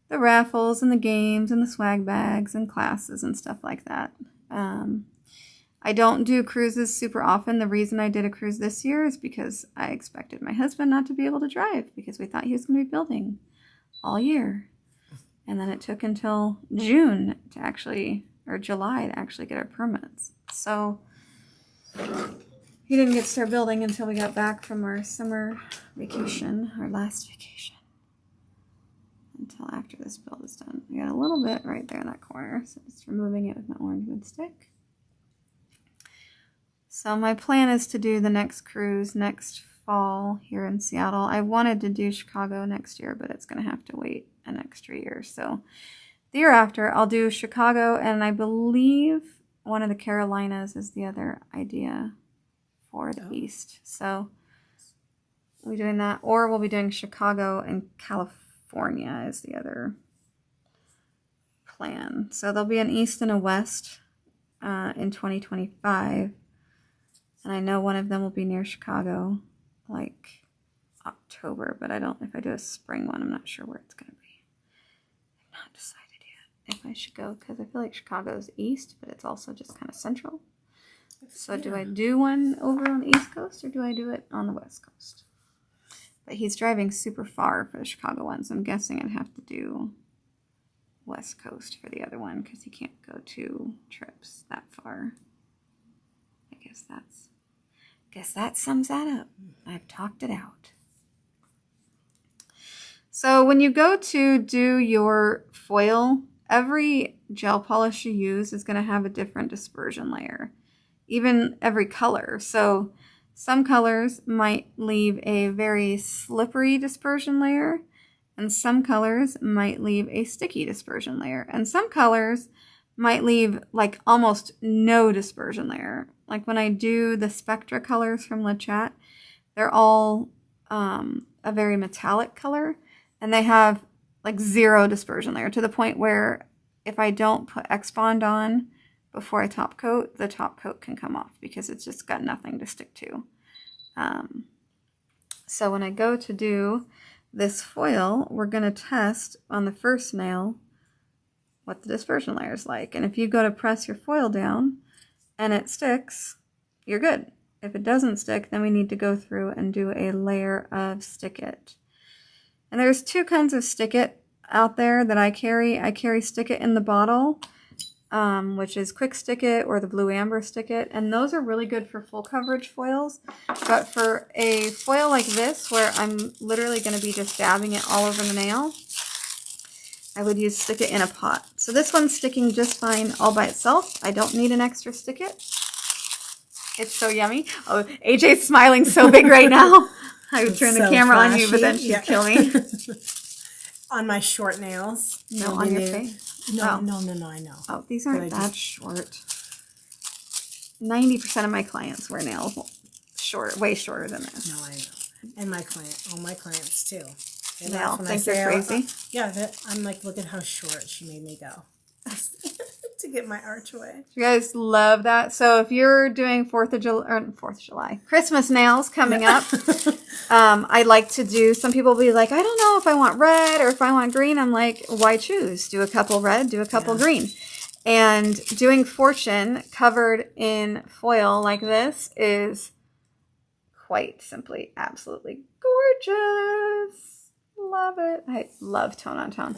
the raffles and the games and the swag bags and classes and stuff like that. I don't do cruises super often. The reason I did a cruise this year is because I expected my husband not to be able to drive because we thought he was going to be building all year. And then it took until July to actually get our permits. So he didn't get to start building until we got back from our summer vacation, our last vacation. Until after this build is done. I got a little bit right there in that corner, so just removing it with my orange wood stick. So my plan is to do the next cruise next fall here in Seattle. I wanted to do Chicago next year, but it's going to have to wait an extra year. So the year after, I'll do Chicago, and I believe one of the Carolinas is the other idea for the East. So we'll be doing that, or we'll be doing Chicago and California is the other plan. So there'll be an East and a West in 2025. And I know one of them will be near Chicago, like October, but if I do a spring one, I'm not sure where it's going to be. I've not decided yet if I should go, because I feel like Chicago's east, but it's also just kind of central. So do I do one over on the East Coast, or do I do it on the West Coast? But he's driving super far for the Chicago one, so I'm guessing I'd have to do West Coast for the other one, because he can't go 2 trips that far. Guess that sums that up. I've talked it out. So when you go to do your foil, every gel polish you use is going to have a different dispersion layer, even every color. So some colors might leave a very slippery dispersion layer, and some colors might leave a sticky dispersion layer, and some colors might leave like almost no dispersion layer. Like when I do the Spectra colors from Le Chat, they're all a very metallic color, and they have like 0 dispersion layer, to the point where if I don't put X-Bond on before I top coat, the top coat can come off because it's just got nothing to stick to. So when I go to do this foil, we're going to test on the first nail what the dispersion layer is like. And if you go to press your foil down and it sticks, you're good. If it doesn't stick, then we need to go through and do a layer of Stick It. And there's 2 kinds of Stick It out there that I carry. I carry Stick It in the bottle, which is Quick Stick It or the Blue Amber Stick It. And those are really good for full coverage foils. But for a foil like this, where I'm literally going to be just dabbing it all over the nail, I would use Stick It in a pot. So this one's sticking just fine all by itself. I don't need an extra Stick It. It's so yummy. Oh, AJ's smiling so big right now. I would turn the camera on you, but then she'd kill me. On my short nails. No, on your face? No, I know. Oh, these aren't that short. 90% of my clients wear nails short, way shorter than this. No, I know. And all my clients too. They all think you're crazy? Yeah, I'm like, look at how short she made me go. to get my archway. You guys love that. So if you're doing 4th of July, Christmas nails coming up, I like to do, some people will be like, I don't know if I want red or if I want green. I'm like, why choose? Do a couple red, do a couple green. And doing fortune covered in foil like this is quite simply absolutely gorgeous. Love it. I love tone on tone.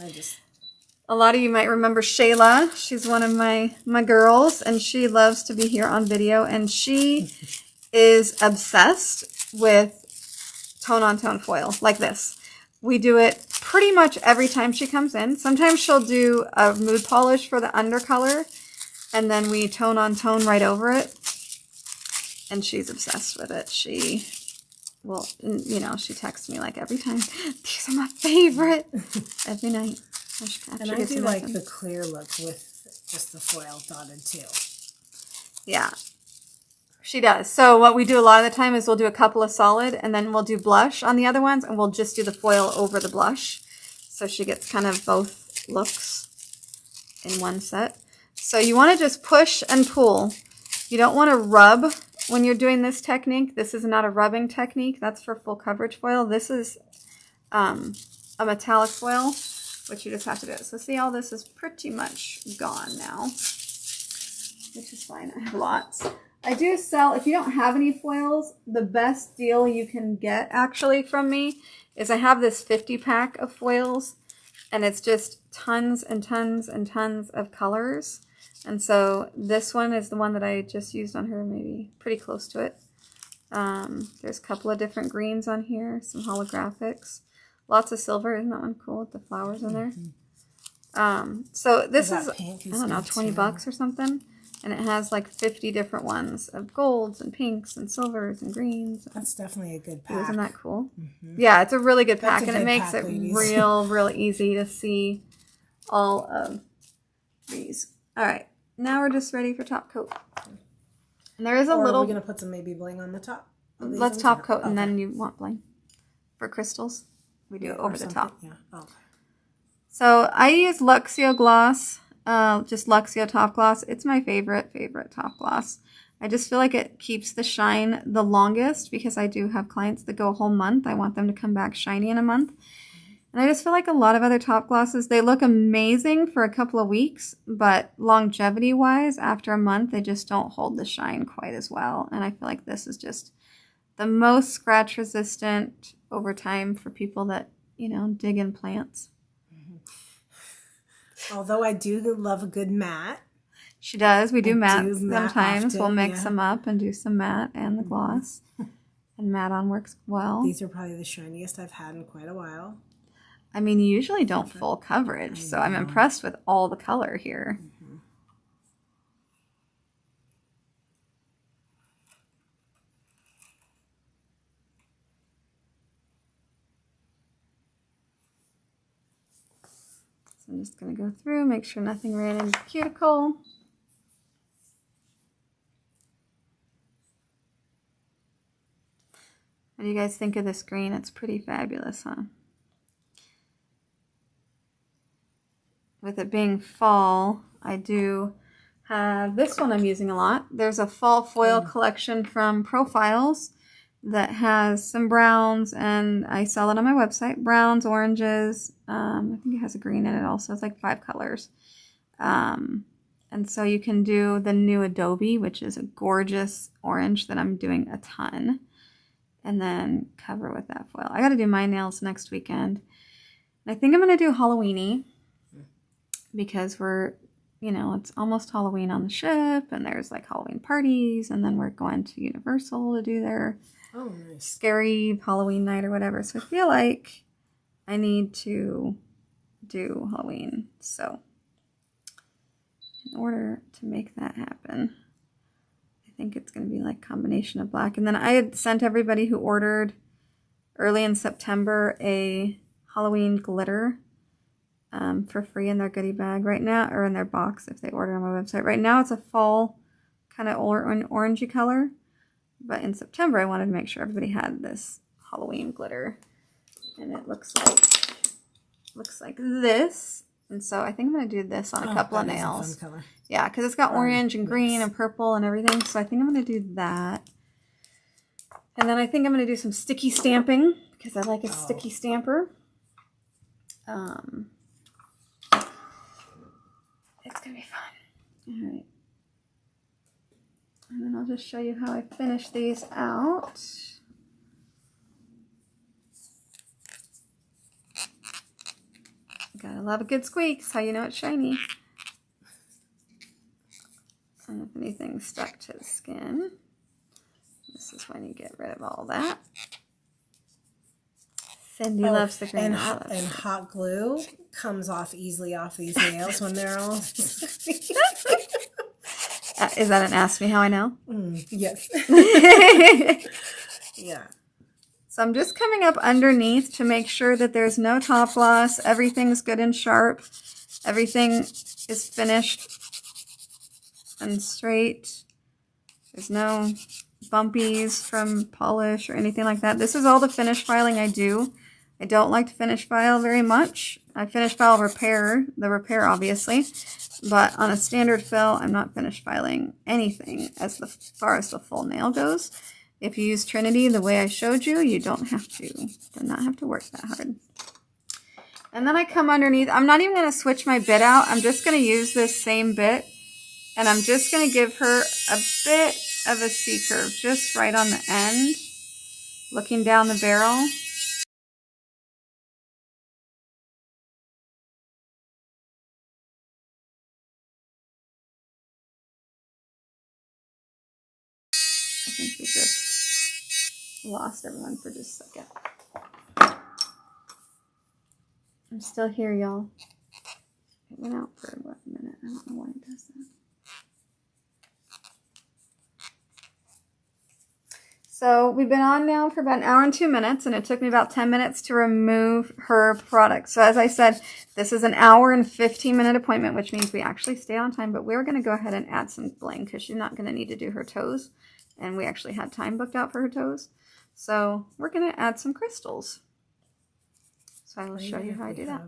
A lot of you might remember Shayla. She's one of my girls, and she loves to be here on video, and she is obsessed with tone on tone foil like this. We do it pretty much every time she comes in. Sometimes she'll do a mood polish for the undercolor, and then we tone on tone right over it. And she's obsessed with it. She will, you know, she texts me like every time, these are my favorite, every night. And I do like the clear look with just the foil dotted too. Yeah, she does. So what we do a lot of the time is we'll do a couple of solid and then we'll do blush on the other ones and we'll just do the foil over the blush. So she gets kind of both looks in one set. So you want to just push and pull. You don't want to rub when you're doing this technique. This is not a rubbing technique. That's for full coverage foil. This is a metallic foil, which you just have to do. So see, all this is pretty much gone now, which is fine. I have lots. I do sell, if you don't have any foils, the best deal you can get actually from me is I have this 50 pack of foils, and it's just tons and tons and tons of colors. And so this one is the one that I just used on her, maybe pretty close to it. There's a couple of different greens on here, some holographics. Lots of silver. Isn't that one cool with the flowers in there? So this is, I don't know, 20 bucks or something. And it has like 50 different ones of golds and pinks and silvers and greens. That's definitely a good pack. Isn't that cool? Yeah, it's a really good pack. And it makes it real easy to see all of these. All right. Now we're just ready for top coat. And there is a little... Are we going to put some maybe bling on the top? Let's top coat and then you want bling. For crystals, we do it over the top. Yeah. Okay. So I use Luxio Gloss, just Luxio Top Gloss. It's my favorite top gloss. I just feel like it keeps the shine the longest because I do have clients that go a whole month. I want them to come back shiny in a month. And I just feel like a lot of other top glosses, they look amazing for a couple of weeks, but longevity-wise, after a month, they just don't hold the shine quite as well. And I feel like this is just the most scratch-resistant over time for people that, you know, dig in plants. Although I do love a good matte. She does. We do matte sometimes. We'll mix them up and do some matte and the gloss. And matte on works well. These are probably the shiniest I've had in quite a while. I mean, you usually don't full coverage, so I'm impressed with all the color here. So I'm just going to go through, make sure nothing ran into the cuticle. What do you guys think of this green? It's pretty fabulous, huh? With it being fall, I do have this one I'm using a lot. There's a fall foil collection from Profiles that has some browns, and I sell it on my website. Browns, oranges, I think it has a green in it also. It's like 5 colors. And so you can do the new Adobe, which is a gorgeous orange that I'm doing a ton. And then cover with that foil. I got to do my nails next weekend. And I think I'm going to do Halloweeny. Because we're, you know, it's almost Halloween on the ship, and there's like Halloween parties, and then we're going to Universal to do their scary Halloween night or whatever. So I feel like I need to do Halloween. So in order to make that happen, I think it's going to be like a combination of black. And then I had sent everybody who ordered early in September a Halloween glitter for free in their goodie bag right now, or in their box if they order on my website. Right now it's a fall kind of orangey color, but in September I wanted to make sure everybody had this Halloween glitter, and it looks like this. And so I think I'm going to do this on a couple of nails. Is a fun color. Yeah, because it's got orange and green and purple and everything. So I think I'm going to do that. And then I think I'm going to do some sticky stamping because I like a sticky stamper. It's going to be fun. All right. And then I'll just show you how I finish these out. Gotta love a good squeak. It's how you know it's shiny. And if anything's stuck to the skin, this is when you get rid of all that. Cindy loves the green olive. And hot glue comes off easily off these nails when they're all... Is that an ask me how I know? Yes. Yeah. So I'm just coming up underneath to make sure that there's no top gloss. Everything's good and sharp. Everything is finished and straight. There's no bumpies from polish or anything like that. This is all the finish filing I do. I don't like to finish file very much. I finish file the repair obviously, but on a standard fill, I'm not finish filing anything as far as the full nail goes. If you use Trinity the way I showed you, you do not have to work that hard. And then I come underneath. I'm not even going to switch my bit out. I'm just going to use this same bit, and I'm just going to give her a bit of a C-curve just right on the end, looking down the barrel. I think we just lost everyone for just a second. I'm still here, y'all. It went out for what, a minute. I don't know why it does that. So we've been on now for about an hour and 2 minutes, and it took me about 10 minutes to remove her product. So as I said, this is an hour and 15-minute appointment, which means we actually stay on time, but we're going to go ahead and add some bling because she's not going to need to do her toes. And we actually had time booked out for her toes. So we're going to add some crystals. So I will show you how I do that.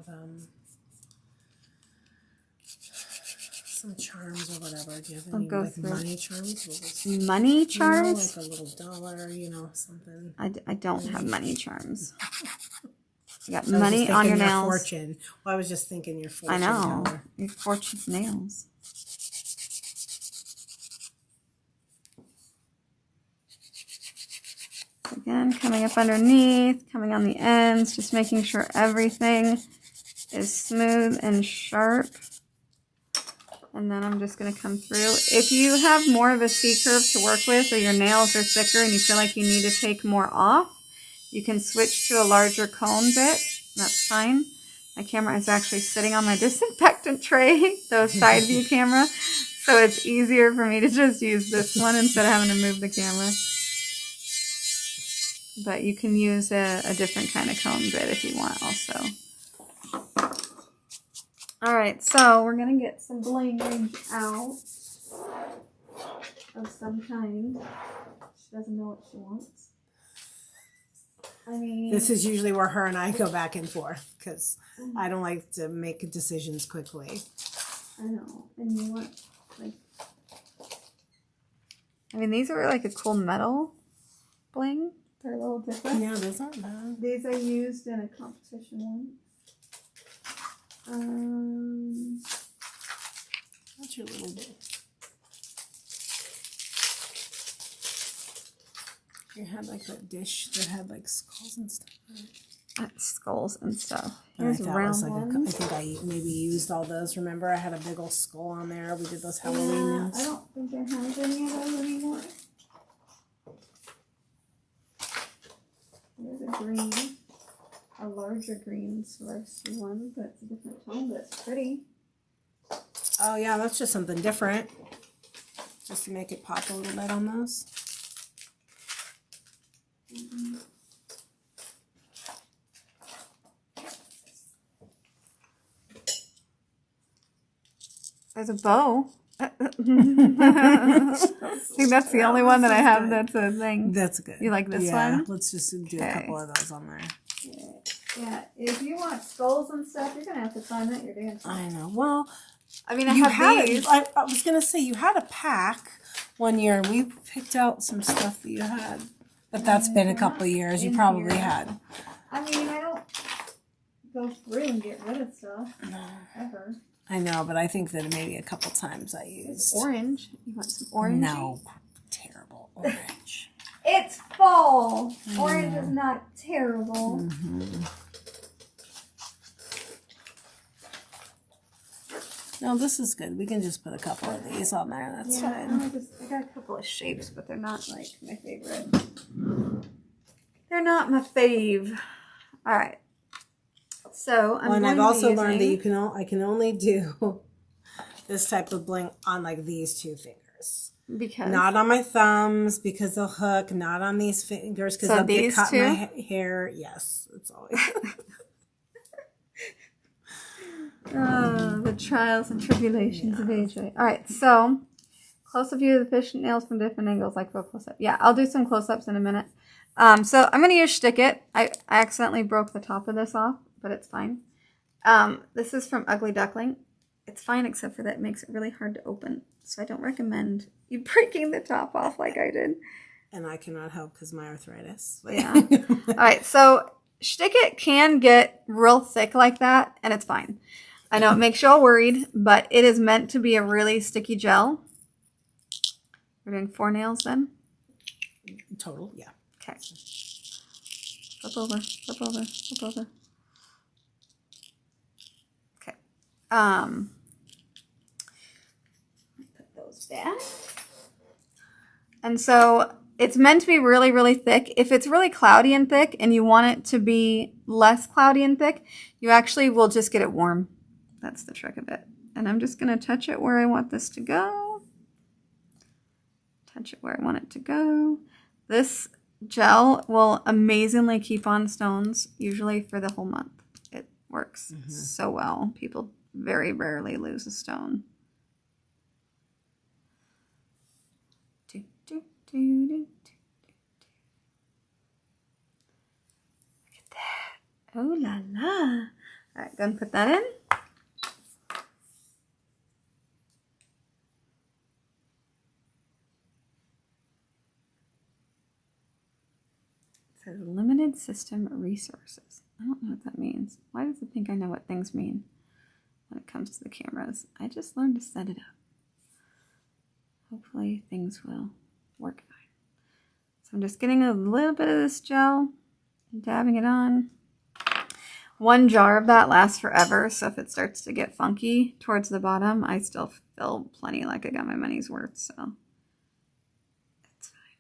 Some charms or whatever. Do you have any like money charms? Money charms? Like a little dollar, something. I don't have money charms. You got money on your nails. Fortune. Well, I was just thinking your fortune. I know. Dollar. Your fortune nails. Again, coming up underneath, coming on the ends, just making sure everything is smooth and sharp. And then I'm just going to come through. If you have more of a C-curve to work with, or your nails are thicker and you feel like you need to take more off, you can switch to a larger cone bit. That's fine. My camera is actually sitting on my disinfectant tray, the side view camera. So it's easier for me to just use this one instead of having to move the camera. But you can use a different kind of cone bit if you want also. Alright, so we're going to get some bling out of some kind. She doesn't know what she wants. I mean... This is usually where her and I go back and forth, because I don't like to make decisions quickly. I know. And you want, like... I mean, these are like a cool metal bling. They're a little different. Yeah, those aren't bad. These I used in a competition one. That's your little bit. You had like that dish that had like skulls and stuff. Skulls and stuff. Here's round ones. I think I maybe used all those. Remember, I had a big old skull on there. We did those Halloween ones. I don't think I have any of those anymore. There's a green, a larger green Swarovski one, but it's a different tone, but it's pretty. Oh yeah, that's just something different. Just to make it pop a little bit on those. Mm-hmm. There's a bow. I think that's the only one that I have that's a thing. That's good. You like this one? Let's just do a couple of those on there. Yeah. Yeah, if you want skulls and stuff, you're gonna have to find that your damn self. I know. Well, I mean, I you have had these. I was gonna say you had a pack one year. We picked out some stuff that you had, but that's been a couple years. You probably had. I mean, I don't go through and get rid of stuff ever. I know, but I think that maybe a couple times I used. It's orange. You want some orange? No, terrible orange. It's fall. Orange is not terrible. Mm-hmm. No, this is good. We can just put a couple of these on there. That's fine. I got a couple of shapes, but they're not like my favorite. They're not my fave. All right. So I've also learned that I can only do this type of bling on like these two fingers. Because not on my thumbs because they'll hook. Not on these fingers because they'll get caught in my hair. Yes, it's always. The trials and tribulations of age. All right, so close-up view of the fish nails from different angles, like for close-up. Yeah, I'll do some close-ups in a minute. So I'm going to use Stick It. I accidentally broke the top of this off, but it's fine. This is from Ugly Duckling. It's fine except for that it makes it really hard to open. So I don't recommend you breaking the top off like I did. And I cannot help because my arthritis. Yeah. All right, so Stick It can get real thick like that, and it's fine. I know it makes you all worried, but it is meant to be a really sticky gel. We're doing 4 nails then? Total, yeah. Okay. Flip over, flip over, flip over. Okay. Put those back. And so it's meant to be really, really thick. If it's really cloudy and thick and you want it to be less cloudy and thick, you actually will just get it warm. That's the trick of it. And I'm just going to touch it where I want this to go. Touch it where I want it to go. This gel will amazingly keep on stones, usually for the whole month. It works so well. People very rarely lose a stone. Look at that. Oh la la. All right, go and put that in. It says limited system resources. I don't know what that means. Why does it think I know what things mean when it comes to the cameras? I just learned to set it up. Hopefully things will work fine. So I'm just getting a little bit of this gel and dabbing it on. 1 jar of that lasts forever, so if it starts to get funky towards the bottom, I still feel plenty like I got my money's worth, so it's fine.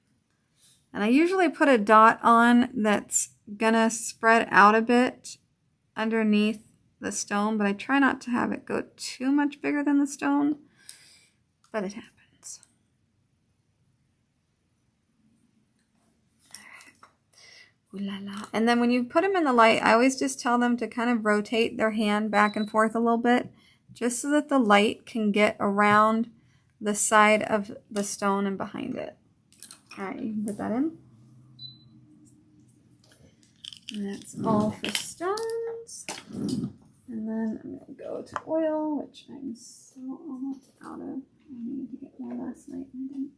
And I usually put a dot on that's gonna spread out a bit underneath the stone, but I try not to have it go too much bigger than the stone, but it happens. Ooh la la. And then when you put them in the light, I always just tell them to kind of rotate their hand back and forth a little bit, just so that the light can get around the side of the stone and behind it. All right, you can put that in. And that's all for stones. And then I'm going to go to oil, which I'm so almost out of. I needed to get more last night and I didn't.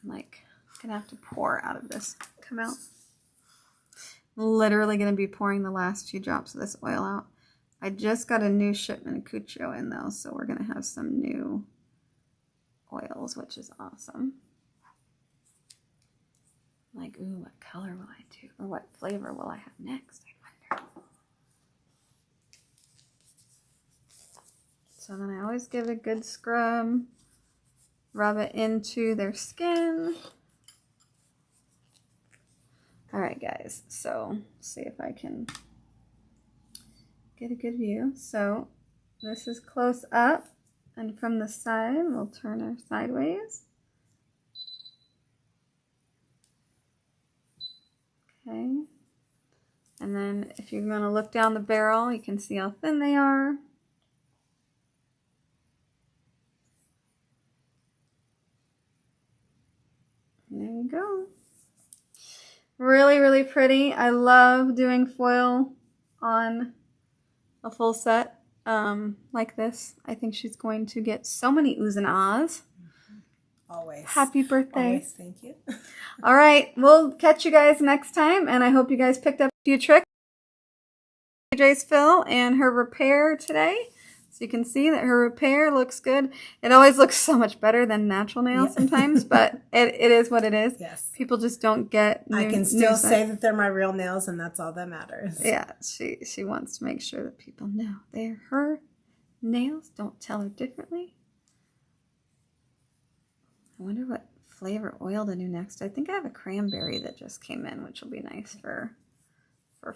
I'm like going to have to pour out of this. Come out. Literally going to be pouring the last 2 drops of this oil out. I just got a new shipment of Cuccio in though, so we're going to have some new oils, which is awesome. I'm like, ooh, what color will I do? Or what flavor will I have next? I wonder. So then I always give a good scrub. Rub it into their skin. All right, guys. So see if I can get a good view. So this is close up. And from the side, we'll turn her sideways. Okay. And then if you're going to look down the barrel, you can see how thin they are. And there you go. Really, really pretty. I love doing foil on a full set like this. I think she's going to get so many oohs and ahs. Always. Happy birthday. Always, thank you. All right, we'll catch you guys next time, and I hope you guys picked up a few tricks. AJ's fill and her repair today. So you can see that her repair looks good. It always looks so much better than natural nails sometimes, but it is what it is. Yes. People just don't get I can still say that they're my real nails, and that's all that matters. Yeah, she wants to make sure that people know they're her nails. Don't tell her differently. I wonder what flavor oil to do next. I think I have a cranberry that just came in, which will be nice for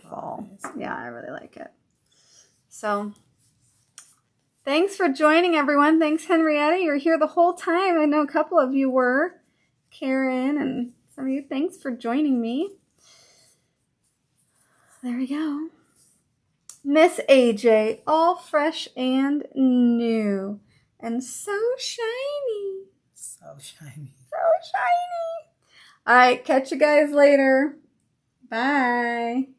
fall. Yeah, I really like it. So, thanks for joining, everyone. Thanks, Henrietta. You were here the whole time. I know a couple of you were. Karen and some of you. Thanks for joining me. There we go. Miss AJ, all fresh and new. And so shiny. So shiny. So shiny. All right, catch you guys later. Bye.